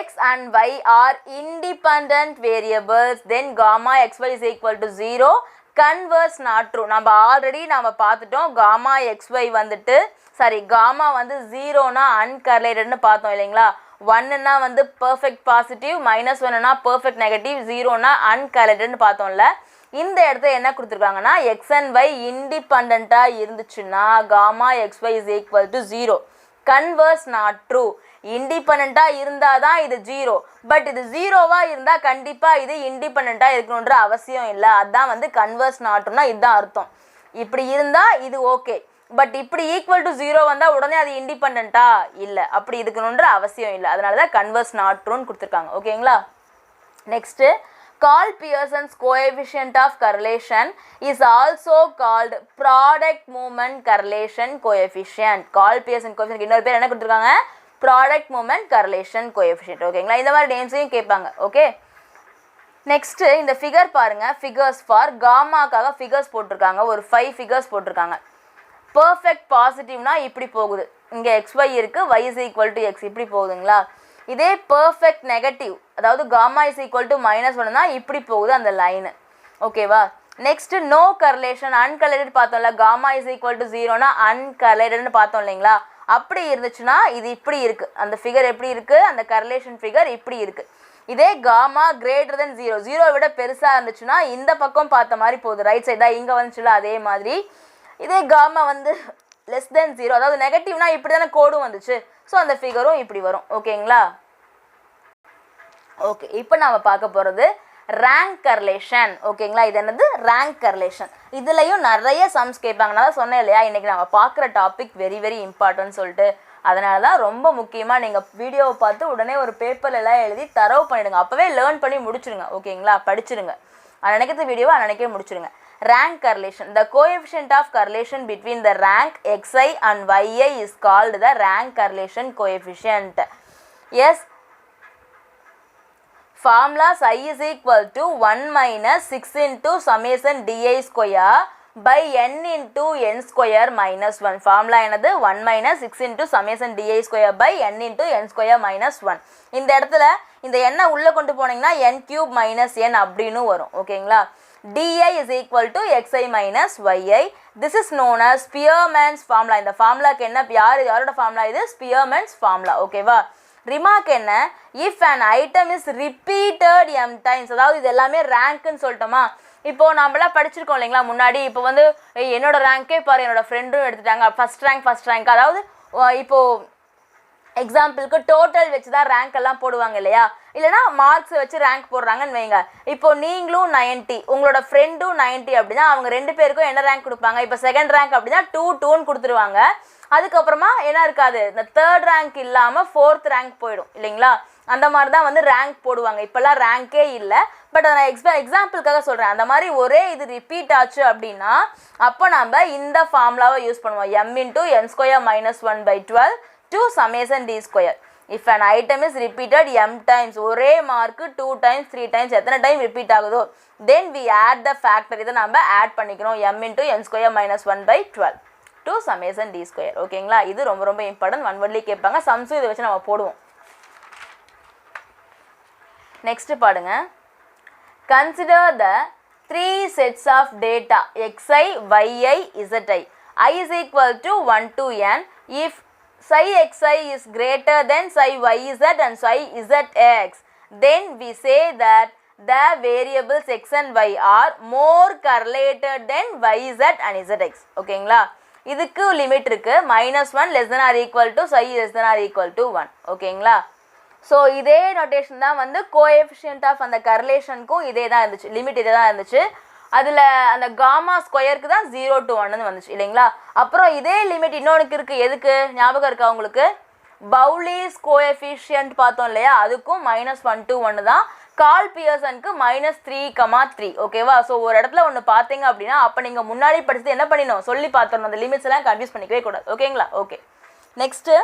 [SPEAKER 1] x and y are independent variables then gamma xy is equal to 0. Converse not true. நம்ம ஆல்ரெடி நம்ம பார்த்துட்டோம், gamma xy வந்துட்டு சாரி gamma வந்து 0னா அன்கர்லேட்டட்னு பார்த்தோம் இல்லைங்களா, 1னா வந்து பர்ஃபெக்ட் பாசிட்டிவ், -1னா பர்ஃபெக்ட் நெகட்டிவ், 0னா அன்கர்லேட்டட்னு பார்த்தோம்ல. இந்த இடத்துல என்ன கொடுத்துருக்காங்கன்னா x and y இண்டிபெண்ட்டாக இருந்துச்சுன்னா gamma xy is equal to 0. Converse not true. இண்டிபெண்ட்டாக இருந்தால் தான் இது 0, பட் இது 0வாக இருந்தால் கண்டிப்பாக இது இண்டிபெண்ட்டாக இருக்கணுன்ற அவசியம் இல்லை. அதுதான் வந்து கன்வர்ஸ் நாட்னா இதுதான் அர்த்தம். இப்படி இருந்தால் இது ஓகே, பட் இப்படி ஈக்குவல் டு 0 வந்தால் உடனே அது இண்டிபெண்ட்டா இல்லை, அப்படி இருக்கணுன்ற அவசியம் இல்லை. அதனால தான் கன்வர்ஸ் நாட் ட்ரூன்னு கொடுத்துருக்காங்க. ஓகேங்களா? Next, Carl Pearson's coefficient of correlation is also called product movement correlation coefficient. Carl Pearson coefficient இன்னொரு பேர் என்ன கொடுத்துருக்காங்க, ப்ராடக்ட் மூமெண்ட் கரலேஷன் கோஎஃபிஷியன்ட். ஓகேங்களா? இந்த மாதிரி நேம்ஸையும் கேட்பாங்க. ஓகே, நெக்ஸ்ட்டு இந்த ஃபிகர் பாருங்கள், ஃபிகர்ஸ் ஃபார் காமாக்காக ஃபிகர்ஸ் போட்டிருக்காங்க, ஒரு 5 ஃபிகர்ஸ் போட்டிருக்காங்க. பர்ஃபெக்ட் பாசிட்டிவ்னா இப்படி போகுது, இங்கே xy இருக்குது, y is equal to x இப்படி போகுதுங்களா. இதே பர்ஃபெக்ட் நெகட்டிவ், அதாவது காமா இஸ் ஈக்குவல் டு -1 தான் இப்படி போகுது அந்த லைனு. ஓகேவா. நெக்ஸ்ட் நோ கர்லேஷன், அன்கர்லேட்டட் பார்த்தோம்ல, காமா இஸ் ஈக்குவல் டு 0னா அன்கர்லேட்டட்னு பார்த்தோம் இல்லைங்களா. அப்படி இருந்துச்சுன்னா இது இப்படி இருக்குது, அந்த ஃபிகர் எப்படி இருக்குது, அந்த கர்லேஷன் ஃபிகர் இப்படி இருக்குது. இதே காமா கிரேட்டர் தென் 0, 0 விட பெருசாக இருந்துச்சுன்னா இந்த பக்கம் பார்த்த மாதிரி போகுது, ரைட் சைட் தான் இங்கே வந்துச்சுல அதே மாதிரி. இதே காமா வந்து லெஸ் தென் 0, அதாவது நெகட்டிவ்னா இப்படி தானே கோடும் வந்துச்சு, ஸோ அந்த ஃபிகரும் இப்படி வரும். ஓகேங்களா. ஓகே, இப்போ நம்ம பார்க்க போகிறது ரேங்க் கர்லேஷன். ஓகேங்களா. இது என்னது ரேங்க் கர்லேஷன். இதுலையும் நிறைய சம்ஸ் கேட்பாங்க. நான் தான் சொன்னேன் இல்லையா, இன்றைக்கி நம்ம பார்க்குற டாபிக் வெரி வெரி இம்பார்ட்டன்ட் சொல்லிட்டு. அதனால தான் ரொம்ப முக்கியமாக நீங்கள் வீடியோவை பார்த்து உடனே ஒரு பேப்பர்லாம் எழுதி தரவு பண்ணிவிடுங்க, அப்போவே லேர்ன் பண்ணி முடிச்சுடுங்க. ஓகேங்களா, படிச்சுடுங்க. நினைக்கிறது வீடியோவை நினைக்கவே முடிச்சுடுங்க. Rank correlation. The coefficient of correlation between the rank xi and yi is called the rank correlation coefficient. Yes. Formula psi is equal to 1 minus 6 into summation di square by n into n square minus 1. Formula என்னது 1 minus 6 into summation di square by n into n square minus 1. இந்த இடத்துல இந்த n உள்ள கொண்டு போனீங்கன்னா n cube minus n அப்படின்னு வரும். ஓகேங்களா. di is equal to xi minus yi. This is known as Spearman's formula. இந்த ஃபார்முலாக்கு என்ன, யாரோட ஃபார்முலா இது, Spearman's formula. ஓகேவா. ரிமார்க் என்ன, if an item is repeated m times, அதாவது இது எல்லாமே ரேங்க்னு சொல்லிட்டோமா. இப்போது நம்மளாம் படிச்சிருக்கோம் இல்லைங்களா முன்னாடி. இப்போ வந்து என்னோட ரேங்க்கே பாரு, என்னோட ஃப்ரெண்டும் எடுத்துட்டாங்க ஃபஸ்ட் ரேங்க். அதாவது இப்போது எக்ஸாம்பிளுக்கு டோட்டல் வச்சு தான் ரேங்க் எல்லாம் போடுவாங்க இல்லையா, இல்லைனா மார்க்ஸ் வச்சு ரேங்க் போடுறாங்கன்னு வைங்க. இப்போ நீங்களும் 90, உங்களோட ஃப்ரெண்டும் 90 அப்படின்னா அவங்க 2 பேருக்கும் என்ன ரேங்க் கொடுப்பாங்க, இப்போ செகண்ட் ரேங்க் அப்படின்னா 2-2ன்னு கொடுத்துருவாங்க. அதுக்கப்புறமா என்ன இருக்காது, இந்த தேர்ட் ரேங்க் இல்லாமல் ஃபோர்த் ரேங்க் போயிடும் இல்லைங்களா. அந்த மாதிரி தான் வந்து ரேங்க் போடுவாங்க. இப்போல்லாம் ரேங்க்கே இல்லை, பட் அதை நான் எக்ஸாம்பிளுக்காக சொல்கிறேன். அந்த மாதிரி ஒரே இது ரிப்பீட் ஆச்சு அப்படின்னா அப்போ நம்ம இந்த ஃபார்முலாவை யூஸ் பண்ணுவோம், m into n square minus 1 by 12 to summation d square. If an item is repeated m times, ஒரே மார்க்கு 2 times 3 times எத்தனை டைம் ரிப்பீட் ஆகுதோ, then we add the factor, இதை நம்ம ஆட் பண்ணிக்கிறோம், m into n square minus 1 by 12 to summation d square. ஓகேங்களா. இது ரொம்ப ரொம்ப இம்பார்ட்டன்ட், ஒன் வேர்ட்லேயே கேட்பாங்க. சம்ஸும் இதை வச்சு நம்ம போடுவோம். நெக்ஸ்ட் பாடுங்க. Consider the 3 sets of data xi, yi, zi. I is equal to 1 to n. If psi xi is greater than psi yz and psi zx, then we say that the variables x and y are more correlated than yz and zx. ஓகேங்களா. இதுக்கு limit இருக்கு, -1 less than or equal to psi less than or equal to 1. ஓகேங்களா. So இதே notation தான் வந்து coefficient of அந்த கர்லேஷனுக்கும் இதே தான் இருந்துச்சு, லிமிட் இதே தான் இருந்துச்சு. அதில் அந்த காமா ஸ்கொயருக்கு தான் 0 to 1 வந்துச்சு இல்லைங்களா. அப்புறம் இதே லிமிட் இன்னொன்றுக்கு இருக்குது, எதுக்கு ஞாபகம் இருக்கா உங்களுக்கு, பவுலிஸ் கோஎஃபிஷியன்ட் பார்த்தோம் இல்லையா, அதுக்கும் -1 to 1 தான். கால் பியர்சனுக்கு -3,3. ஓகேவா. ஸோ ஒரு இடத்துல ஒன்று பார்த்தீங்க அப்படின்னா அப்போ நீங்கள் முன்னாடி படிச்சது என்ன பண்ணிடணும் சொல்லி பார்த்துடணும், அந்த லிமிட்ஸ் எல்லாம் கன்ஃபியூஸ் பண்ணிக்கவே கூடாது. ஓகேங்களா. Okay, next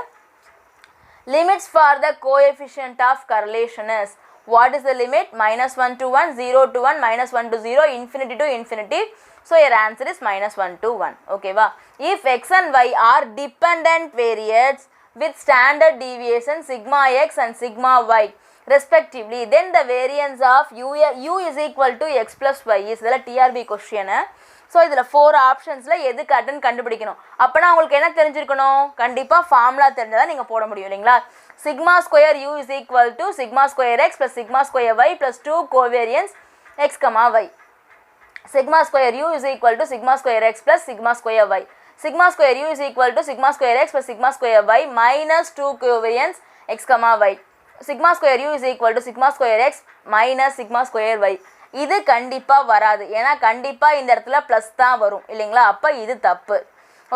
[SPEAKER 1] limits for the coefficient of correlation is, what is the limit, -1 to 1, 0 to 1, -1 to 0, infinity to infinity. So your answer is -1 to 1. okay va. If x and y are dependent variables with standard deviation sigma x and sigma y respectively, then the variance of u is equal to x plus y is the TRB question. So இதில் 4 ஆப்ஷன்ஸில் எது கரெக்டுன்னு கண்டுபிடிக்கணும். அப்போனா உங்களுக்கு என்ன தெரிஞ்சிருக்கணும், கண்டிப்பாக formula தெரிஞ்சால் தான் நீங்கள் போட முடியும் இல்லைங்களா. Sigma square u is equal to sigma square X plus sigma square Y plus 2 covariance x comma y. Sigma square u is equal to sigma square X plus sigma square y. Sigma square u is equal to sigma square X plus sigma square y minus 2 covariance x comma y. Sigma square u is equal to sigma square X minus sigma square y. இது கண்டிப்பாக வராது, ஏன்னா கண்டிப்பாக இந்த இடத்துல plus தான் வரும் இல்லைங்களா. அப்போ இது தப்பு.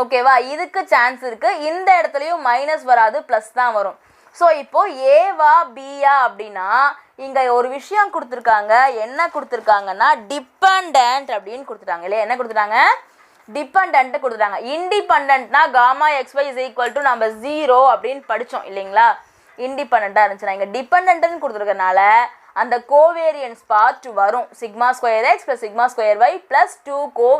[SPEAKER 1] ஓகேவா. இதுக்கு சான்ஸ் இருக்குது, இந்த இடத்துலையும் மைனஸ் வராது, ப்ளஸ் தான் வரும். ஸோ இப்போது ஏவா பியா அப்படின்னா இங்கே ஒரு விஷயம் கொடுத்துருக்காங்க. என்ன கொடுத்துருக்காங்கன்னா டிபெண்டன்ட் அப்படின்னு கொடுத்துட்டாங்க இல்லையா. என்ன கொடுத்துட்டாங்க, டிபெண்டன்ட் கொடுத்துட்டாங்க. இண்டிபெண்டன்ட்னா gamma X Y is equal to நம்ம 0 அப்படின்னு படித்தோம் இல்லைங்களா. இண்டிபெண்டண்ட்டாக இருந்துச்சுன்னா இங்கே டிபெண்டன்ட்னு கொடுத்துருக்கனால அந்த கோவேரியன்ஸ் பார்ட் வரும், sigma square X plus sigma square Y plus 2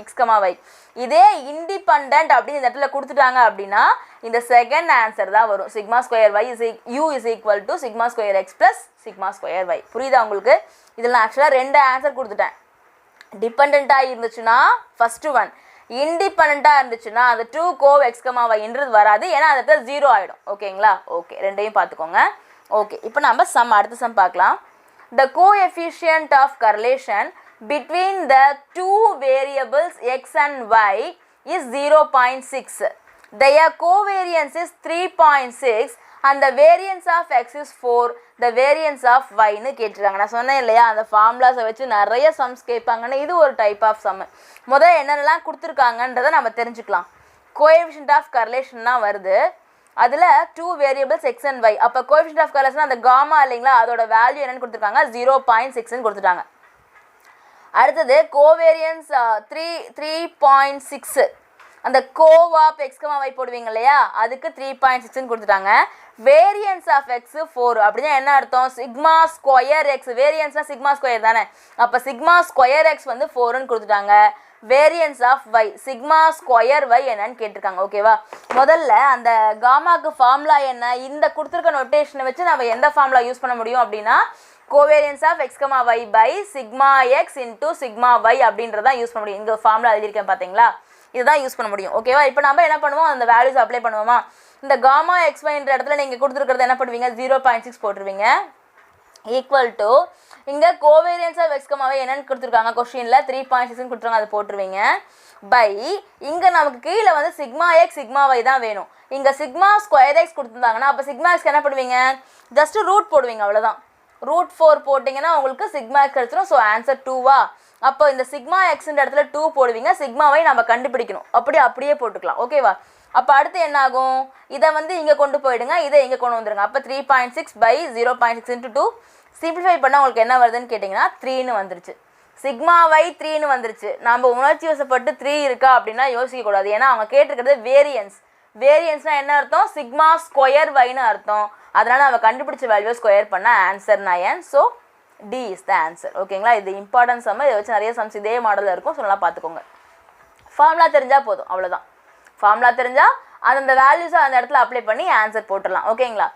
[SPEAKER 1] x comma y. இதே இண்டிபெண்டன்ட் அப்படின்னு இந்த இடத்துல கொடுத்துட்டாங்க அப்படின்னா இந்த செகண்ட் ஆன்சர் தான் வரும். Sigma square y u is equal to sigma square X plus sigma square y. புரியுதா உங்களுக்கு? இதில் நான் ஆக்சுவலாக 2 ஆன்சர் கொடுத்துட்டேன். டிபெண்ட்டாக இருந்துச்சுன்னா ஃபஸ்ட்டு ஒன், இண்டிபெண்ட்டாக இருந்துச்சுன்னா அந்த 2 கோவ் எக்ஸ் கமா ஒய்ன்றது வராது, ஏன்னா அந்த இடத்துல 0 ஆகிடும். ஓகேங்களா? ஓகே, ரெண்டையும் பார்த்துக்கோங்க. ஓகே, இப்போ நம்ம அடுத்த சம் பார்க்கலாம். The coefficient of correlation between the two variables x and y is 0.6. Their covariance is 3.6 and the variance of x is 4. The variance of y னு கேட்டிருக்காங்க. நான் சொன்னேன் இல்லையா, அந்த ஃபார்முலாஸை வச்சு நிறைய சம்ஸ் கேட்பாங்கன்னு. இது ஒரு டைப் ஆஃப் சம். முதல்ல என்னென்னலாம் கொடுத்துருக்காங்கன்றதை நம்ம தெரிஞ்சுக்கலாம். கோஎஃபிஷியன்ட் ஆஃப் கர்லேஷன் தான் வருது. அதில் 2 வேரியபிள்ஸ் எக்ஸ் அண்ட் ஒய். அப்போ கோஎஃபிஷியன்ட் ஆஃப் கர்லேஷன் அந்த காமா இல்லைங்களா, அதோட வேல்யூ என்னன்னு கொடுத்துருக்காங்க, 0.6ன்னு கொடுத்துட்டாங்க. அடுத்தது கோவேரியன்ஸ் 3.6, அந்த கோவ் ஆஃப் எக்ஸ் கமா ஒய் போடுவீங்க இல்லையா, அதுக்கு 3.6ன்னு கொடுத்துட்டாங்க. வேரியன்ஸ் ஆஃப் எக்ஸ் 4 அப்படின்னா என்ன அர்த்தம், சிக்மா ஸ்கொயர் எக்ஸ். வேரியன்ஸ்னால் சிக்மா ஸ்கொயர் தானே, அப்போ சிக்மா ஸ்கொயர் எக்ஸ் வந்து 4ன்னு கொடுத்துட்டாங்க. Variance of y sigma square y என்னன்னு கேட்டிருக்காங்க. ஓகேவா? முதல்ல அந்த காமாக்கு ஃபார்முலா என்ன, இந்த கொடுத்துருக்க நோட்டேஷனை வச்சு நம்ம எந்த ஃபார்முலா யூஸ் பண்ண முடியும் அப்படின்னா covariance of X comma Y by sigma X into sigma y அப்படின்றதான் யூஸ் பண்ண முடியும். இங்கே ஃபார்முலா எழுதியிருக்கேன் பார்த்தீங்களா, இதுதான் யூஸ் பண்ண முடியும். ஓகேவா? இப்போ நம்ம என்ன பண்ணுவோம், அந்த வேல்யூஸ் அப்ளை பண்ணுவோமா. இந்த காமா எக்ஸ் ஒய்ன்ற இடத்துல நீங்கள் கொடுத்துருக்கிறது என்ன பண்ணுவீங்க, 0.6 போட்டுருவீங்க. ஈக்குவல் டு இங்கே covariance of X comma y என்னன்னு கொடுத்துருக்காங்க கொஸ்டினில் 3.6ன்னு கொடுத்துருவாங்க, அது போட்டுருவீங்க. பை இங்கே நமக்கு கீழே வந்து சிக்மா எக்ஸ் சிக்மா ஒய் தான் வேணும். இங்கே சிக்மா ஸ்கொயர் எக்ஸ் கொடுத்துருந்தாங்கன்னா அப்போ சிக்மா எக்ஸ்க்கு என்ன பண்ணுவீங்க, ஜஸ்ட்டு ரூட் போடுவீங்க, அவ்வளோதான். ரூட் 4 போட்டிங்கன்னா உங்களுக்கு சிக்மா எக்ஸ் எடுத்துரும். ஸோ ஆன்சர் 2வா. அப்போ இந்த சிக்மா எக்ஸ்ன்ற இடத்துல 2 போடுவீங்க, சிக்மா ஒய் நம்ம கண்டுபிடிக்கணும். அப்படியே போட்டுக்கலாம். ஓகேவா? அப்போ அடுத்து என்ன ஆகும், இதை வந்து இங்கே கொண்டு போயிடுங்க, இதை இங்கே கொண்டு வந்துடுங்க. அப்போ 3.6 பை 0.6 இன்ட்டு 2 சிம்பிளிஃபை பண்ணால் உங்களுக்கு என்ன வருதுன்னு கேட்டிங்கன்னா 3ன்னு வந்துருச்சு. சிக்மா ஒய் 3ன்னு வந்துருச்சு. நம்ம உணர்ச்சி வசப்பட்டு 3 இருக்கா அப்படின்னா யோசிக்கக்கூடாது. ஏன்னா அவங்க கேட்டிருக்கிறது வேரியன்ஸ். வேரியன்ஸ்னால் என்ன அர்த்தம், சிக்மா ஸ்கொயர் ஒய்னு அர்த்தம். அதனால் நம்ம கண்டுபிடிச்ச வேல்யூவை ஸ்கொயர் பண்ணால் answer 9. So D is the answer. ஓகேங்களா? இது இம்பார்ட்டன்ட் சம். இதை வச்சு நிறைய சம்ஸ் இதே மாடலில் இருக்கும். ஸோ நல்லா பார்த்துக்கோங்க. ஃபார்முலா தெரிஞ்சால் போதும், அவ்வளோதான். ஃபார்முலா தெரிஞ்சால் அந்த வேல்யூஸை அந்த இடத்துல அப்ளை பண்ணி ஆன்சர் போட்டுடலாம். ஓகேங்களா?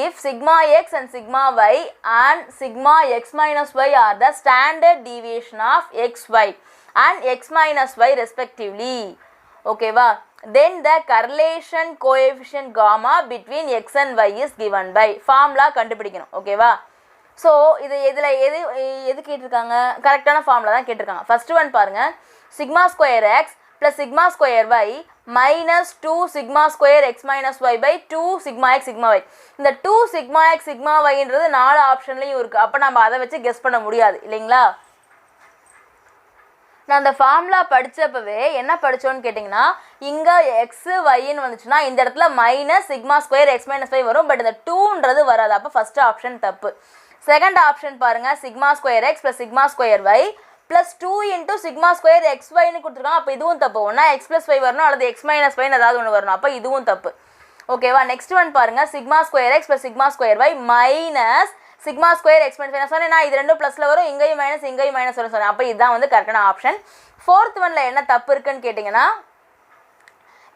[SPEAKER 1] If sigma x and sigma y and sigma x minus y are the standard deviation of xy and x minus y respectively, okay va, then the correlation coefficient gamma between x and y is given by formula கண்டுபிடிக்கணும். okay va. So இது எது கேட்டிருக்காங்க, கரெக்டான formula தான் கேட்டிருக்காங்க. First one பாருங்க, sigma square X plus sigma square y minus 2 sigma square X minus y by 2 sigma x sigma y. இந்த 2 sigma x sigma ஒய்ன்றது 4 ஆப்ஷன்லையும் இருக்குது. அப்போ நம்ம அதை வச்சு கெஸ் பண்ண முடியாது இல்லைங்களா. நான் அந்த ஃபார்முலா படித்தப்பவே என்ன படித்தோன்னு கேட்டிங்கன்னா, இங்கே எக்ஸு ஒய்ன்னு வந்துச்சுன்னா இந்த இடத்துல minus sigma square X minus Y வரும். பட் இந்த 2ன்றது வராது. அப்போ ஃபஸ்ட்டு ஆப்ஷன் தப்பு. செகண்ட் ஆப்ஷன் பாருங்கள், sigma square X plus sigma square Y plus 2 into sigma square X ஒய்னு கொடுத்துருக்காங்க. அப்போ இதுவும் தப்பு. ஒன்றா எக்ஸ் ப்ளஸ் ஒய் வரணும், அல்லது எக்ஸ் மைனஸ் ஒய்னு ஏதாவது ஒன்று வரணும். அப்போ இதுவும் தப்பு. ஓகேவா? நெக்ஸ்ட் ஒன் பாருங்கள், sigma square X plus sigma square y minus sigma square X minus y. சொன்னேன் இது ரெண்டும் ப்ளஸில் வரும், இங்கேயும் மைனஸ் வரும் சொன்னேன். அப்போ இதுதான் வந்து கரெக்டான ஆப்ஷன். ஃபோர்த் ஒன்ல என்ன தப்பு இருக்குன்னு கேட்டிங்கன்னா,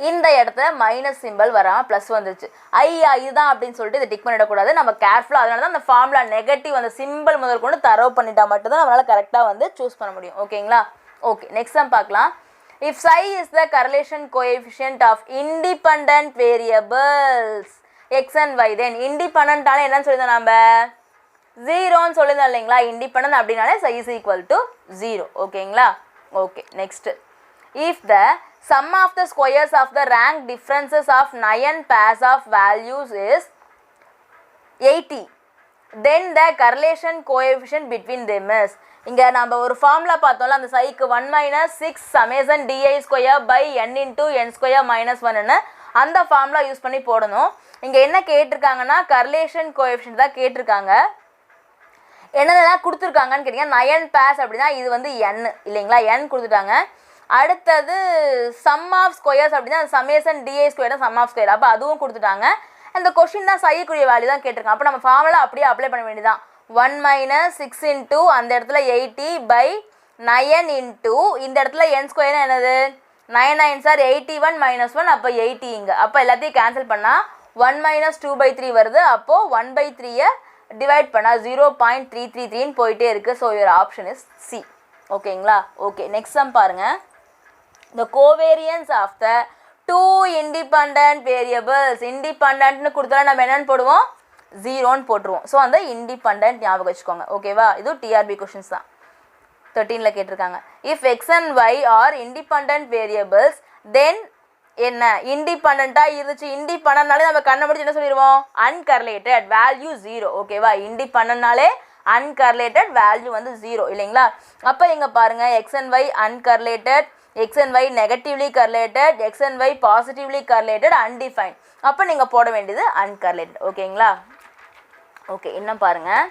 [SPEAKER 1] இந்த இடத்துல மைனஸ் சிம்பிள் வராமல் ப்ளஸ் வந்துருச்சு. ஐயா இதுதான் அப்படின்னு சொல்லிட்டு இதை டிக் பண்ணிடக்கூடாது. நம்ம கேர்ஃபுல்லாக, அதனால தான் அந்த ஃபார்முலா நெகட்டிவ் அந்த சிம்பிள் முதல் கொண்டு தரவு பண்ணிட்டா மட்டும்தான் நம்மளால் கரெக்டாக வந்து சூஸ் பண்ண முடியும். ஓகேங்களா? ஓகே, நெக்ஸ்ட் சம் பார்க்கலாம். If psi is the correlation coefficient of independent variables x and y, then independentனால என்னன்னு சொல்லியிருந்தோம், நம்ம 0ன்னு சொல்லியிருந்தோம் இல்லைங்களா. இண்டிபெண்டன்ட் அப்படின்னாலே psi is equal to 0. ஓகேங்களா? Okay, next. If the sum of the squares of the rank differences of 9 pairs of values is 80, then the correlation coefficient between them is, இங்கே நம்ம ஒரு ஃபார்முலா பார்த்தோம்ல, அந்த சைக்கு 1 minus 6 summation D I square by n into N square minus 1ன்னு அந்த formula use பண்ணி போடணும். இங்கே என்ன கேட்டிருக்காங்கன்னா கர்லேஷன் கோஎஃபிஷியன்ட் தான் கேட்டிருக்காங்க. என்னென்னலாம் கொடுத்துருக்காங்கன்னு கேட்டிங்கன்னா 9 பேர்ஸ் அப்படின்னா இது வந்து n இல்லைங்களா, n கொடுத்துட்டாங்க. அடுத்தது சம் ஆஃப் ஸ்கொயர்ஸ் அப்படின்னா அந்த சமேசன் டிஐ ஸ்கொயர் தான் சம் ஆஃப் ஸ்கொயர். அப்போ அதுவும் கொடுத்துட்டாங்க. அந்த கொஸ்டின் தான் சைக்குரிய வேல்யூ தான் கேட்டிருக்காங்க. அப்போ நம்ம ஃபார்முலா அப்படியே அப்ளை பண்ண வேண்டியதான். 1 மைனஸ் 6 இன்டூ அந்த இடத்துல 80 பை 9 இன்ட்டு இந்த இடத்துல n ஸ்கொயர் என்னது 9 9s are 81 minus 1 அப்போ 80 இங்கே அப்போ எல்லாத்தையும் கேன்சல் பண்ணால் 1 minus 2/3 வருது அப்போது 1/3 டிவைட் பண்ணால் 0.333 போயிட்டே இருக்குது. So your option is C. ஓகேங்களா? ஓகே, நெக்ஸ்ட் சம் பாருங்கள். the covariance of the two independent variables independentனு கொடுத்தா நம்ம என்னன்னு போடுவோம் 0ன்னு போட்டுருவோம். ஸோ அந்த இண்டிபெண்டன்ட் ஞாபகம் வச்சுக்கோங்க. ஓகேவா? இது டிஆர்பி கொஷின்ஸ் தான் 13ல் கேட்டிருக்காங்க. if x and y are independent variables then என்ன இண்டிபெண்டண்ட்டாக இருந்துச்சு. இண்டிபெண்டன்ட்னாலே நம்ம கண்ணை முடிச்சு என்ன சொல்லிடுவோம் அன்கர்லேட்டட் வேல்யூ 0. ஓகேவா? இண்டிபெண்டன்ட்னாலே அன்கர்லேட்டட் வேல்யூ வந்து 0 இல்லைங்களா? அப்போ இங்கே பாருங்கள் x and y uncorrelated, x and y negatively correlated, x and y positively correlated, undefined. அப்போ நீங்கள் போட வேண்டியது அன்கர்லேட்டட். ஓகேங்களா? ஓகே, இன்னும் பாருங்கள்.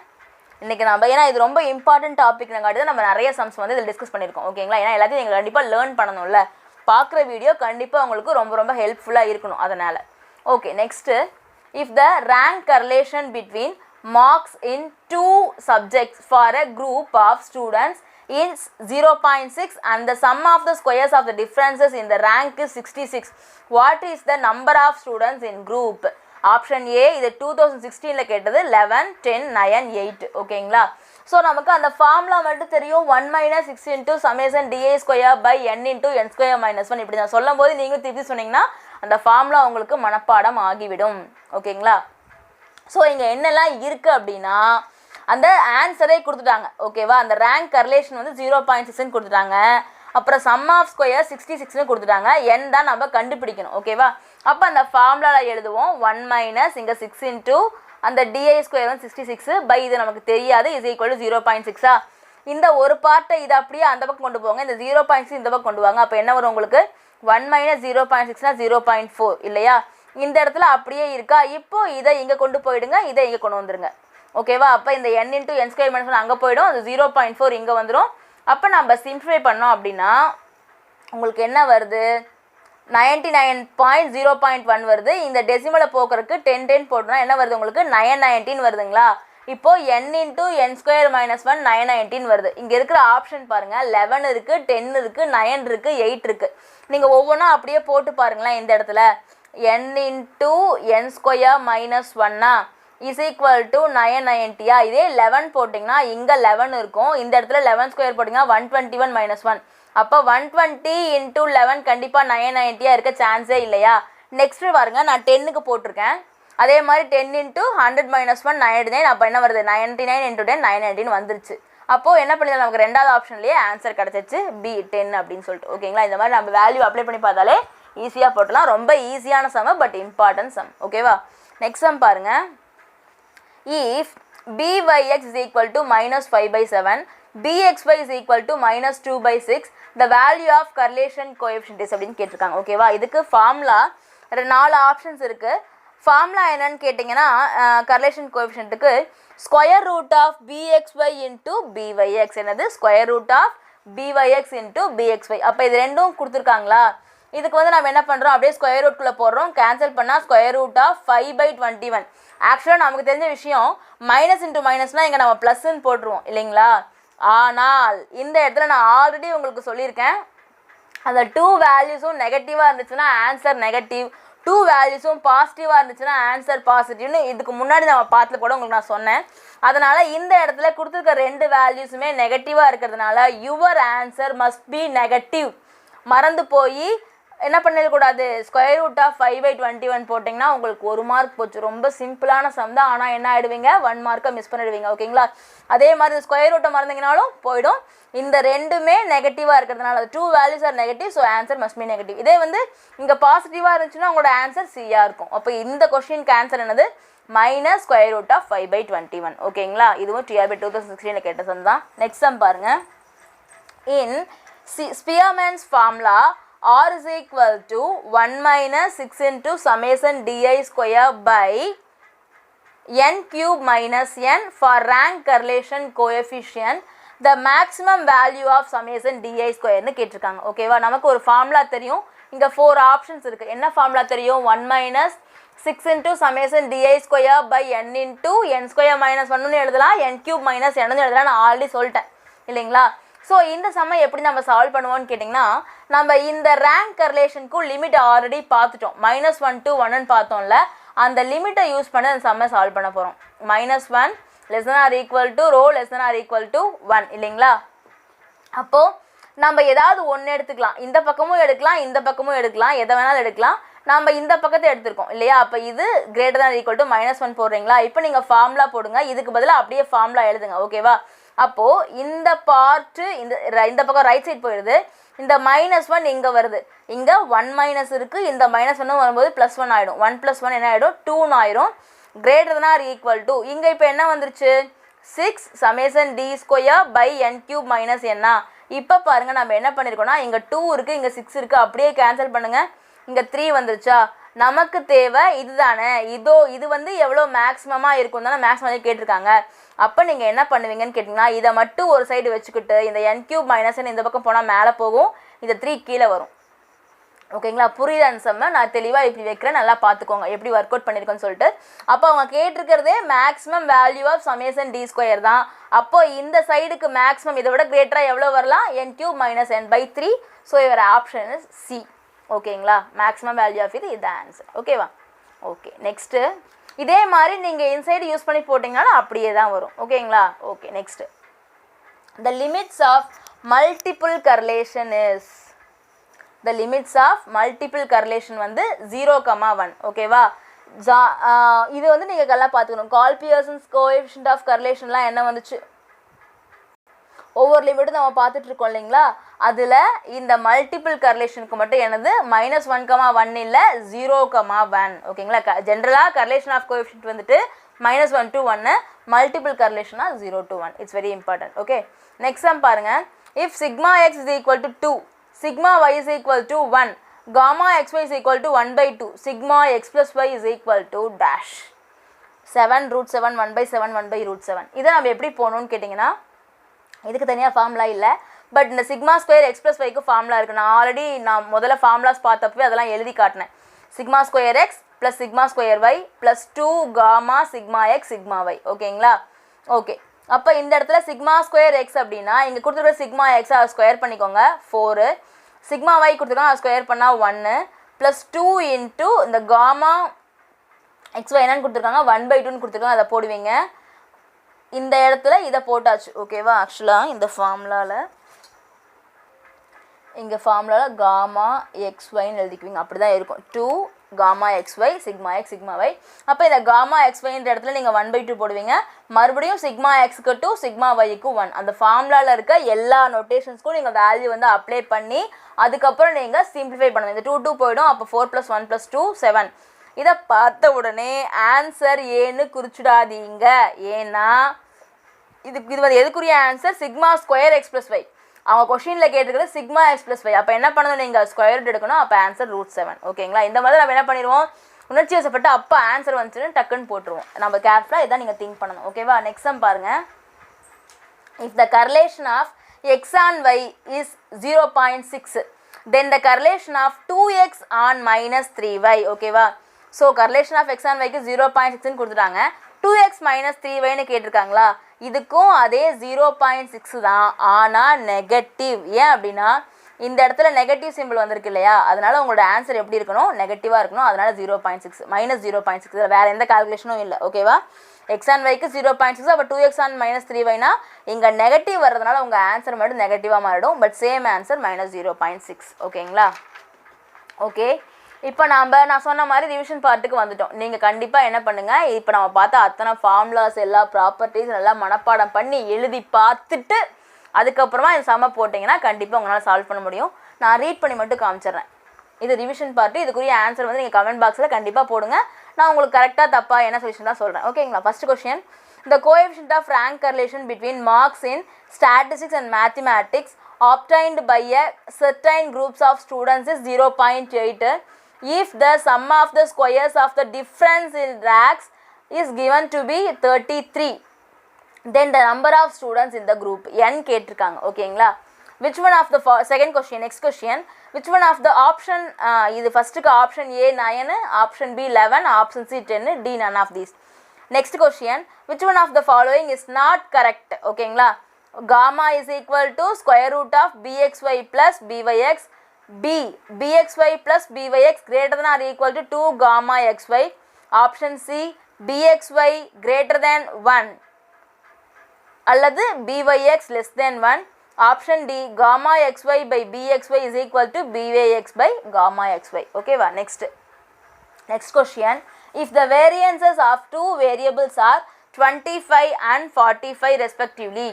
[SPEAKER 1] இன்றைக்கி நம்ம ஏன்னா இது ரொம்ப இம்பார்ட்டன்ட் டாபிக்னங்காட்டி தான் நம்ம நிறைய சம்ஸ் வந்து இதில் டிஸ்கஸ் பண்ணியிருக்கோம். ஓகேங்களா? ஏன்னா எல்லாத்தையும் நீங்கள் கண்டிப்பாக லேர்ன் பண்ணணும்ல. பார்க்குற வீடியோ கண்டிப்பாக உங்களுக்கு ரொம்ப ரொம்ப ஹெல்ப்ஃபுல்லாக இருக்கணும் அதனால். Okay, next if the rank correlation between marks in two subjects for a group of students is 0.6 and the sum of the squares of the differences in the rank is 66. What is the number of students in group? Option A இது 2016ல் கேட்டது 11 10 9 8. ஓகேங்களா? So நமக்கு அந்த formula மட்டும் தெரியும் 1 - 6 × summation di square by n × n square - 1. இப்படி நான் சொல்லும் போது நீங்கள் திருப்பி சொன்னீங்கன்னா அந்த ஃபார்முலா உங்களுக்கு மனப்பாடம் ஆகிவிடும். ஓகேங்களா? ஸோ இங்கே என்னெல்லாம் இருக்குது அப்படின்னா அந்த ஆன்சரே கொடுத்துட்டாங்க. ஓகேவா? அந்த ரேங்க் கர்லேஷன் வந்து 0.6ன்னு கொடுத்துட்டாங்க. அப்புறம் சம் ஆஃப் ஸ்கொயர் 66ன்னு கொடுத்துட்டாங்க. n தான் நம்ம கண்டுபிடிக்கணும். ஓகேவா? அப்போ அந்த ஃபார்முலாவில் எழுதுவோம் 1 - இங்கே 6 × அந்த டிஐ ஸ்கொயர் வந்து 66 பை இது நமக்கு தெரியாது இஸ் ஈக்குவல் டு 0.6. இந்த ஒரு பார்ட்டை இதை அப்படியே அந்த பக்கம் கொண்டு போங்க. இந்த 0.6 இந்த பக்கம் கொண்டு வாங்க. அப்போ என்ன வரும் உங்களுக்கு 1 - 0.6னா 0.4 இல்லையா? இந்த இடத்துல அப்படியே இருக்கா. இப்போ இதை இங்கே கொண்டு போயிடுங்க, இதை இங்கே கொண்டு வந்துருங்க. ஓகேவா? அப்போ இந்த n × n ஸ்கொயர் - 1 அங்கே போயிடும், அது 0.4 இங்கே வந்துடும். அப்போ நம்ம சிம்ப்ளிஃபை பண்ணோம் அப்படின்னா உங்களுக்கு என்ன வருது 99.0.1 வருது. இந்த டெசிமலை போக்குறதுக்கு 10 10 போட்டோம்னா என்ன வருது உங்களுக்கு 919 வருதுங்களா? இப்போது n × n ஸ்கொயர் - 1 919 வருது. இங்கே இருக்கிற ஆப்ஷன் பாருங்கள் 11 இருக்குது, 10 இருக்குது, 9 இருக்குது, 8 இருக்குது. நீங்கள் ஒவ்வொன்றா அப்படியே போட்டு பாருங்களேன். இந்த இடத்துல n × n square - 1 is equal to 990. இதே 11 போட்டிங்கன்னா இங்கே 11 இருக்கும். இந்த இடத்துல 11 ஸ்கொயர் போட்டிங்கன்னா 121 - 1. அப்போ 120 × 11 கண்டிப்பாக 990 இருக்க சான்ஸே இல்லையா? நெக்ஸ்ட்டு பாருங்க, நான் 10க்கு போட்டிருக்கேன். அதே மாதிரி 10 × 100 - 1 99. அப்போ என்ன வருது 99 × 10 919 வந்துருச்சு. அப்போது என்ன பண்ணிடலாம் நமக்கு ரெண்டாவது ஆப்ஷன்லேயே ஆன்சர் கிடச்சிச்சு பி 10 அப்படின்னு சொல்லிட்டு. ஓகேங்களா? இந்த மாதிரி நம்ம வேல்யூ அப்ளை பண்ணி பார்த்தாலே ஈஸியாக போட்டலாம். ரொம்ப ஈஸியான சம் பட் இம்பார்ட்டன்ட் சம். ஓகேவா? நெக்ஸ்ட் சம் பாருங்கள். if byx is equal to -5/7 bxy is equal to -2/6 the value of correlation coefficient is அப்படின்னு கேட்டிருக்காங்க. ஓகேவா? இதுக்கு ஃபார்முலா 4 ஆப்ஷன்ஸ் இருக்குது. ஃபார்முலா என்னன்னு கேட்டிங்கன்னா கர்லேஷன் கோஎஃபிஷியன்ட்டுக்கு square root of bxy × byx. என்னது square root of byx × bxy. அப்போ இது ரெண்டும் கொடுத்துருக்காங்களா? இதுக்கு வந்து நம்ம என்ன பண்ணுறோம் அப்படியே ஸ்கொயர் ரூட்குள்ளே போடுறோம். கேன்சல் பண்ணால் ஸ்கொயர் ரூட் ஆஃப் 5/21. ஆக்சுவலாக நமக்கு தெரிஞ்ச விஷயம் மைனஸ் இன்ட்டு மைனஸ்னால் இங்கே நம்ம ப்ளஸ்ன்னு போட்டுருவோம் இல்லைங்களா? ஆனால் இந்த இடத்துல நான் ஆல்ரெடி உங்களுக்கு சொல்லியிருக்கேன் அந்த 2 வேல்யூஸும் நெகட்டிவாக இருந்துச்சுன்னா ஆன்சர் நெகட்டிவ், 2 வேல்யூஸும் பாசிட்டிவாக இருந்துச்சுன்னா ஆன்சர் பாசிட்டிவ்னு இதுக்கு முன்னாடி நம்ம பார்த்துல கூட உங்களுக்கு நான் சொன்னேன். அதனால் இந்த இடத்துல கொடுத்துருக்க 2 வேல்யூஸுமே நெகட்டிவாக இருக்கிறதுனால your answer must be negative. மறந்து போய் என்ன பண்ணிடக்கூடாது ஸ்கொயர் ரூட் ஆஃப் 5/21 போட்டிங்கன்னா உங்களுக்கு 1 மார்க் போச்சு. ரொம்ப சிம்பிளான சம் தான். ஆனால் என்ன ஆகிடுவீங்க 1 மார்க்கை மிஸ் பண்ணிடுவீங்க. ஓகேங்களா? அதே மாதிரி ஸ்கொயர் ரூட்டை மறந்தீங்கனாலும் போயிடும். இந்த ரெண்டுமே நெகட்டிவாக இருக்கிறதுனால 2 values are negative. So answer must be negative. இதே வந்து இங்கே பாசிட்டிவாக இருந்துச்சுன்னா உங்களோட ஆன்சர் சியாக இருக்கும். அப்போ இந்த கொஸ்டினுக்கு ஆன்சர் என்னது -ஸ்கொயர் ரூட் ஆஃப் 5/21. ஓகேங்களா? இதுவும் டிஆர்பி 2016 கேட்ட சம் தான். நெக்ஸ்ட் சம் பாருங்கள். இன் ஸ்பியர்மேன்ஸ் formula r is equal to 1 - 6 × summation di square by n cube minus n for rank correlation coefficient the maximum value of summation di square ன்னு கேட்டிருக்காங்க. ஓகேவா? நமக்கு ஒரு ஃபார்முலா தெரியும். இங்கே 4 ஆப்ஷன்ஸ் இருக்குது. என்ன ஃபார்முலா தெரியும் 1 - 6 × summation di square by n × n square - 1 எழுதலாம், n cube minus n எழுதலாம். நான் ஆல்ரெடி சொல்லிட்டேன் இல்லைங்களா? ஸோ இந்த சம்மை எப்படி நம்ம சால்வ் பண்ணுவோம்னு கேட்டிங்கன்னா, நம்ம இந்த ரேங்க் கர்லேஷனுக்கும் லிமிட் ஆல்ரெடி பார்த்துட்டோம். -1 to 1ன்னு பார்த்தோம்ல, அந்த லிமிட்டை யூஸ் பண்ணி அந்த சம்மை சால்வ் பண்ண போகிறோம். -1 < ρ < 1 இல்லைங்களா? அப்போது நம்ம ஏதாவது ஒன்று எடுத்துக்கலாம். இந்த பக்கமும் எடுக்கலாம், இந்த பக்கமும் எடுக்கலாம், எதை வேணாலும் எடுக்கலாம். நம்ம இந்த பக்கத்தை எடுத்துருக்கோம் இல்லையா? அப்போ இது < -1 போடுறீங்களா? இப்போ நீங்கள் ஃபார்முலா போடுங்க. இதுக்கு பதிலாக அப்படியே ஃபார்முலா எழுதுங்க. ஓகேவா? அப்போது இந்த பார்ட்டு இந்த பக்கம் ரைட் சைட் போயிடுது. இந்த -1 இங்கே வருது. இங்கே 1 இருக்குது. இந்த -1 வரும்போது +1 ஆகிடும். 1 + 1 என்ன ஆகிடும்? 2ன்னு ஆயிரும். > இங்கே இப்போ என்ன வந்துருச்சு? 6 ∑d² (n³ - இப்போ பாருங்கள் நம்ம என்ன பண்ணியிருக்கோம்னா, இங்கே 2 இருக்குது, இங்கே 6 இருக்குது. அப்படியே கேன்சல் பண்ணுங்கள். இங்கே 3 வந்துருச்சா? நமக்கு தேவை இதுதானே. இது வந்து எவ்வளோ மேக்ஸிமமாக இருக்கும் தானே மேக்ஸிமம் கேட்டிருக்காங்க. அப்போ நீங்கள் என்ன பண்ணுவீங்கன்னு கேட்டிங்கன்னா, இதை மட்டும் ஒரு சைடு வச்சுக்கிட்டு இந்த n³ - இந்த பக்கம் போனால் மேலே போகும், இந்த 3 கீழே வரும். ஓகேங்களா? புரியுது அந்த சம்மை? நான் தெளிவாக இப்படி வைக்கிறேன், நல்லா பார்த்துக்கோங்க எப்படி ஒர்க் அவுட் பண்ணியிருக்கோன்னு சொல்லிட்டு. அப்போ அவங்க கேட்டிருக்கிறதே மேக்ஸிமம் வேல்யூ ஆஃப் ∑d² தான். அப்போ இந்த சைடுக்கு மேக்ஸிமம் இதை விட கிரேட்டராக எவ்வளோ வரலாம்? n³ - n/3. So your option is C. ஓகேங்களா? மேக்ஸிமம் வேல்யூ ஆஃப் இது ஆன்சர். ஓகேவா? ஓகே, நெக்ஸ்ட்டு இதே மாதிரி நீங்கள் இன்சைடு யூஸ் பண்ணி போட்டிங்கன்னா அப்படியே தான் வரும். ஓகேங்களா? Okay, next the limits of multiple correlation is வந்து 0, 1. ஓகேவா? இது வந்து நீங்கள் நல்லா பார்த்துக்கணும். கால் பியர்சன்ஸ் கோஎஃபிஷியன்ட் ஆஃப் கர்லேஷன்லாம் என்ன வந்துச்சு? ஒவ்வொரு லிமிட்டும் நம்ம பார்த்துட்டு இருக்கோம் இல்லைங்களா? அதில் இந்த மல்டிபிள் கர்லேஷனுக்கு மட்டும் என்னது -1, 1 இல்லை 0, 1. ஓகேங்களா? ஜென்ரலாக கர்லேஷன் ஆஃப் கோஎஃபிஷியன்ட் வந்துட்டு -1 to 1, மல்டிபிள் கர்லேஷனா 0 to 1. It's very important. Okay, next sum பாருங்கள். If σx is equal to 2, σy is equal to 1, γxy is equal to 1/2, σx plus y is equal to dash 7 √7 1/7 1/√7. இதை நம்ம எப்படி போகணும்னு கேட்டிங்கன்னா, இதுக்கு தனியாக ஃபார்முலா இல்லை. பட் இந்த σ² x + yக்கு ஃபார்முலா இருக்குது. நான் முதல்ல ஃபார்முலாஸ் பார்த்தப்பவே அதெல்லாம் எழுதி காட்டினேன். σ² x + σ² y + 2 γ σx σy. ஓகேங்களா? ஓகே, அப்போ இந்த இடத்துல σ² x அப்படின்னா இங்கே கொடுத்துருக்க σx அதை ஸ்கொயர் பண்ணிக்கோங்க 4, σy கொடுத்துருக்கோம் அதை ஸ்கொயர் பண்ணால் 1 + 2 இன்ட்டு இந்த γxy என்னன்னு கொடுத்துருக்காங்க 1/2ன்னு கொடுத்துருக்காங்க. அதை போடுவீங்க. இந்த இடத்துல இதை போட்டாச்சு. ஓகேவா? ஆக்சுவலாக இந்த ஃபார்முலாவில் γxyன்னு எழுதிக்குவீங்க. அப்படி தான் இருக்கும். 2 γxy σx σy. அப்போ இந்த γxyன்ற இடத்துல நீங்கள் 1/2 போடுவீங்க. மறுபடியும் σxக்கு 2 σyக்கு 1. அந்த ஃபார்முலாவில் இருக்க எல்லா நோட்டேஷன்ஸ்க்கும் நீங்கள் வேல்யூ வந்து அப்ளை பண்ணி அதுக்கப்புறம் நீங்கள் சிம்பிளிஃபை பண்ணுங்கள். இந்த 2 2 போயிடும். அப்போ 4 + 1 + 2 7. இதை பார்த்த உடனே ஆன்சர் ஏன்னு குறிச்சிடாதீங்க. ஏன்னா இது வந்து எதுக்குரிய ஆன்சர்? σ² x + y. அவங்க கொஷினில் கேட்டிருக்கிறது σx + y. அப்போ என்ன பண்ணணும்? நீங்கள் ஸ்கொயர் ரூட் எடுக்கணும். அப்போ ஆன்சர் √7. ஓகேங்களா? இந்த மாதிரி நம்ம என்ன பண்ணிடுவோம்? உணர்ச்சி வசப்பட்டு அப்போ ஆன்சர் வந்துச்சுன்னு டக்குன்னு போட்டுருவோம். நம்ம கேர்ஃபுல்லாக இதான் நீங்கள் திங்க் பண்ணணும். ஓகேவா? நெக்ஸ்ட் சம் பாருங்கள். If the correlation of x on y is 0.6, then the correlation of 2x on -3y. ஓகேவா? So correlation of x on y க்கு 0.6ன்னு கொடுத்துட்டாங்க. 2x - 3yன்னு கேட்டிருக்காங்களா? இதுக்கும் அதே 0.6 தான், ஆனால் நெகட்டிவ். ஏன் அப்படின்னா இந்த இடத்துல நெகட்டிவ் சிம்பிள் வந்திருக்கு இல்லையா? அதனால உங்களோட ஆன்சர் எப்படி இருக்கணும்? நெகட்டிவாக இருக்கணும். அதனால 0.6 -0.6. வேறு எந்த கால்குலேஷனும் இல்லை. ஓகேவா? x on yக்கு 0.6. அப்போ 2x on -3yனா இங்கே நெகட்டிவ் வர்றதுனால உங்கள் ஆன்சர் மட்டும் நெகட்டிவாக மாறிடும். But same answer -0.6. ஓகேங்களா? ஓகே, இப்போ நான் சொன்ன மாதிரி ரிவிஷன் பார்ட்டுக்கு வந்துட்டோம். நீங்கள் கண்டிப்பாக என்ன பண்ணுங்கள், இப்போ நம்ம பார்த்தா அத்தனை ஃபார்முலாஸ் எல்லா ப்ராப்பர்ட்டிஸ் எல்லாம் மனப்பாடம் பண்ணி எழுதி பார்த்துட்டு அதுக்கப்புறமா இந்த சம்ம போட்டிங்கன்னா கண்டிப்பாக உங்களால் சால்வ் பண்ண முடியும். நான் ரீட் பண்ணி மட்டும் காமிச்சிட்றேன். இது ரிவிஷன் பார்ட்டு. இதுக்குரிய ஆன்சர் வந்து நீங்கள் கமெண்ட் பாக்ஸில் கண்டிப்பாக போடுங்க. நான் உங்களுக்கு கரெக்டாக தப்பாக என்ன சொல்யூஷன் தான் சொல்கிறேன். ஓகேங்களா? First question, the coefficient of rank correlation between marks in statistics and mathematics obtained by a certain groups of students is 0.8 if the sum of the squares of the difference in ranks is given to be 33, then the number of students in the group n கேட்டிருக்காங்க. ஓகேங்களா? which one of the second question, next question, which one of the option இது ஃபஸ்ட்டுக்கு option A 9, option B 11, option C 10, D none of these. Next question, which one of the following is not correct? ஓகேங்களா? gamma is equal to square root of bxy plus byx. B, bxy plus byx greater than or equal to 2 gamma xy. Option C, bxy greater than 1 அல்லது byx less than 1. Option D, gamma xy by bxy is equal to byx by gamma xy. Okay va? Next question. If the variances of two variables are 25 and 45 respectively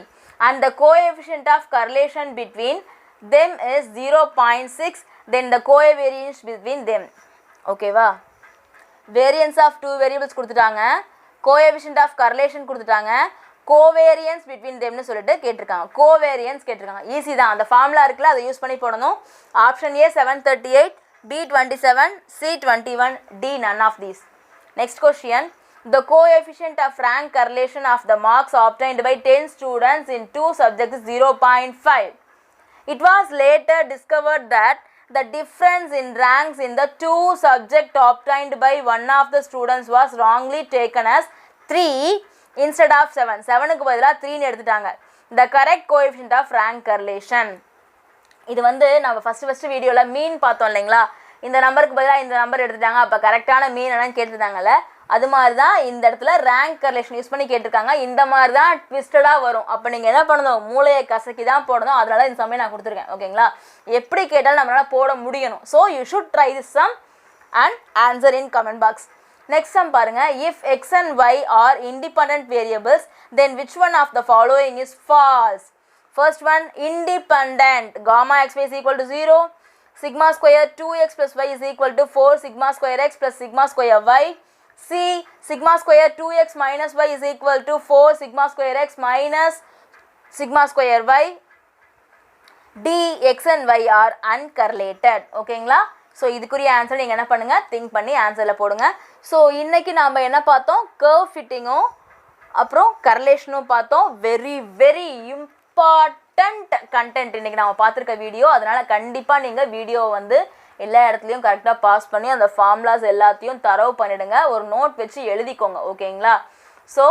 [SPEAKER 1] and the coefficient of correlation between them is 0.6, then the covariance between them. Okay va? Variance of two variables கொடுத்துட்டாங்க, coefficient of correlation கொடுத்துட்டாங்க, covariance between them னு சொல்லிட்டு கேட்டிருக்காங்க. covariance கேட்டிருக்காங்க. Easy தான், அந்த formula இருக்குல்ல, அதை யூஸ் பண்ணி போடணும். Option A 738, B 27, C 21, D none of these. Next question. The coefficient of rank correlation of the marks obtained by 10 students in two subjects is 0.5. It was later discovered that the difference in ranks in the two subjects obtained by one of the students was wrongly taken as 3 instead of 7. 7க்கு பதிலாக 3ன்னு எடுத்துட்டாங்க. The correct coefficient of rank correlation. இது வந்து நம்ம first வீடியோவில் மீன் பார்த்தோம் இல்லைங்களா, இந்த நம்பருக்கு பதிலாக இந்த நம்பர் எடுத்துட்டாங்க, அப்போ கரெக்டான மீன் என்னன்னு கேட்டுட்டாங்கல்ல, அது மாதிரி தான் இந்த இடத்துல ரேங்க் கரெக்ஷன் யூஸ் பண்ணி கேட்டிருக்காங்க. இந்த மாதிரி தான் ட்விஸ்டடாக வரும். அப்போ நீங்கள் என்ன பண்ணணும், மூளையை கசக்கி தான் போடணும். அதனால இந்த சமயம் நான் கொடுத்துருக்கேன். ஓகேங்களா, எப்படி கேட்டாலும் நம்மளால் போட முடியணும். So you should try this sum and answer in comment box. Next sum பாருங்க. If X and Y are independent variables then which one of the following is false? First one, independent. Gamma xy is equal to 0. Sigma square 2x plus y is equal to 4 sigma square x plus sigma square y. C, sigma square 2x minus y is equal to 4 sigma square x minus sigma square y. D, x and y are uncorrelated. ஓகேங்களா, so இதுக்குரிய answer நீங்கள் என்ன பண்ணுங்கள், think பண்ணி ஆன்சரில் போடுங்க. So இன்றைக்கி நாம் என்ன பார்த்தோம், கர்வ் ஃபிட்டிங்கும் அப்புறம் கர்லேஷனும் பார்த்தோம். வெரி வெரி இம்பார்ட்டண்ட் கண்டென்ட் இன்றைக்கி நம்ம பார்த்துருக்க வீடியோ. அதனால் கண்டிப்பாக நீங்கள் வீடியோவை வந்து எல்லா இடத்துலையும் கரெக்டாக பாஸ் பண்ணி அந்த ஃபார்முலாஸ் எல்லாத்தையும் தரவு பண்ணிவிடுங்க. ஒரு நோட் வச்சு எழுதிக்கோங்க. ஓகேங்களா, ஸோ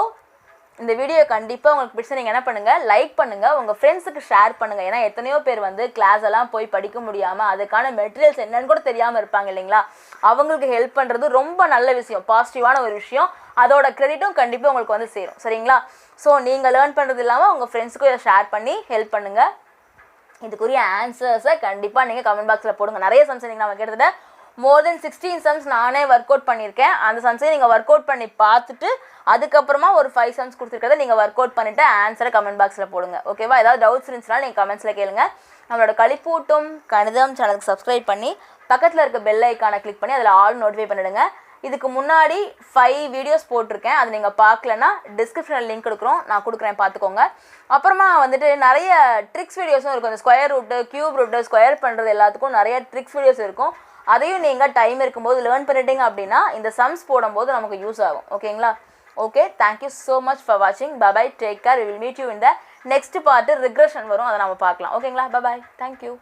[SPEAKER 1] இந்த வீடியோ கண்டிப்பாக உங்களுக்கு பிடிச்சா நீங்கள் என்ன பண்ணுங்கள், லைக் பண்ணுங்கள், உங்கள் ஃப்ரெண்ட்ஸுக்கு ஷேர் பண்ணுங்கள். ஏன்னா எத்தனையோ பேர் வந்து கிளாஸ் எல்லாம் போய் படிக்க முடியாமல் அதுக்கான மெட்டீரியல்ஸ் என்னன்னு கூட தெரியாமல் இருப்பாங்க இல்லைங்களா, அவங்களுக்கு ஹெல்ப் பண்ணுறது ரொம்ப நல்ல விஷயம், பாசிட்டிவான ஒரு விஷயம். அதோட கிரெடிட்டும் கண்டிப்பாக உங்களுக்கு வந்து சேரும். சரிங்களா, ஸோ நீங்கள் லேர்ன் பண்ணுறது இல்லாமல் உங்கள் ஃப்ரெண்ட்ஸுக்கும் இதை ஷேர் பண்ணி ஹெல்ப் பண்ணுங்கள். இதுக்குரிய ஆன்சர்ஸை கண்டிப்பாக நீங்கள் கமெண்ட் பாக்ஸில் போடுங்க. நிறைய சம்ஸ் நீங்கள் நம்ம கிட்டத்தட்ட மோர் தென் 16 சம்ஸ் நானே ஒர்க் அவுட் பண்ணியிருக்கேன். அந்த சம்ஸை நீங்கள் ஒர்க் அவுட் பண்ணி பார்த்துட்டு அதுக்கப்புறமா ஒரு 5 சம்ஸ் கொடுத்துருக்கிறத நீங்கள் ஒர்க் அவுட் பண்ணிவிட்டு ஆன்சரை கமெண்ட் பாக்ஸில் போடுங்க. ஓகேவா, ஏதாவது டவுட்ஸ் இருந்துச்சுனாலும் நீங்கள் கமெண்ட்ஸில் கேளுங்க. நம்மளோட களிப்பூட்டும் கணிதம் சேனலுக்கு சப்ஸ்கிரைப் பண்ணி பக்கத்தில் இருக்க பெல் ஐக்கானை கிளிக் பண்ணி அதில் ஆல் நோட்டிஃபை பண்ணிவிடுங்க. இதுக்கு முன்னாடி 5 வீடியோஸ் போட்டிருக்கேன், அது நீங்கள் பார்க்கலன்னா டிஸ்கிரிப்ஷனில் லிங்க் கொடுக்குறோம், நான் கொடுக்குறேன், பார்த்துக்கோங்க. அப்புறமா வந்துட்டு நிறைய ட்ரிக்ஸ் வீடியோஸும் இருக்கும். இந்த square route, cube route, square பண்ணுறது எல்லாத்துக்கும் நிறைய ட்ரிக்ஸ் வீடியோஸ் இருக்கும். அதையும் நீங்கள் டைம் இருக்கும்போது லேர்ன் பண்ணிட்டீங்க அப்படின்னா இந்த சம்ஸ் போடும்போது நமக்கு யூஸ் ஆகும். ஓகேங்களா, okay, thank you so much for வாட்சிங். Bye, take care. We will meet you in the next part. Regression வரும், அதை நம்ம பார்க்கலாம். ஓகேங்களா, பை, தேங்க்யூ.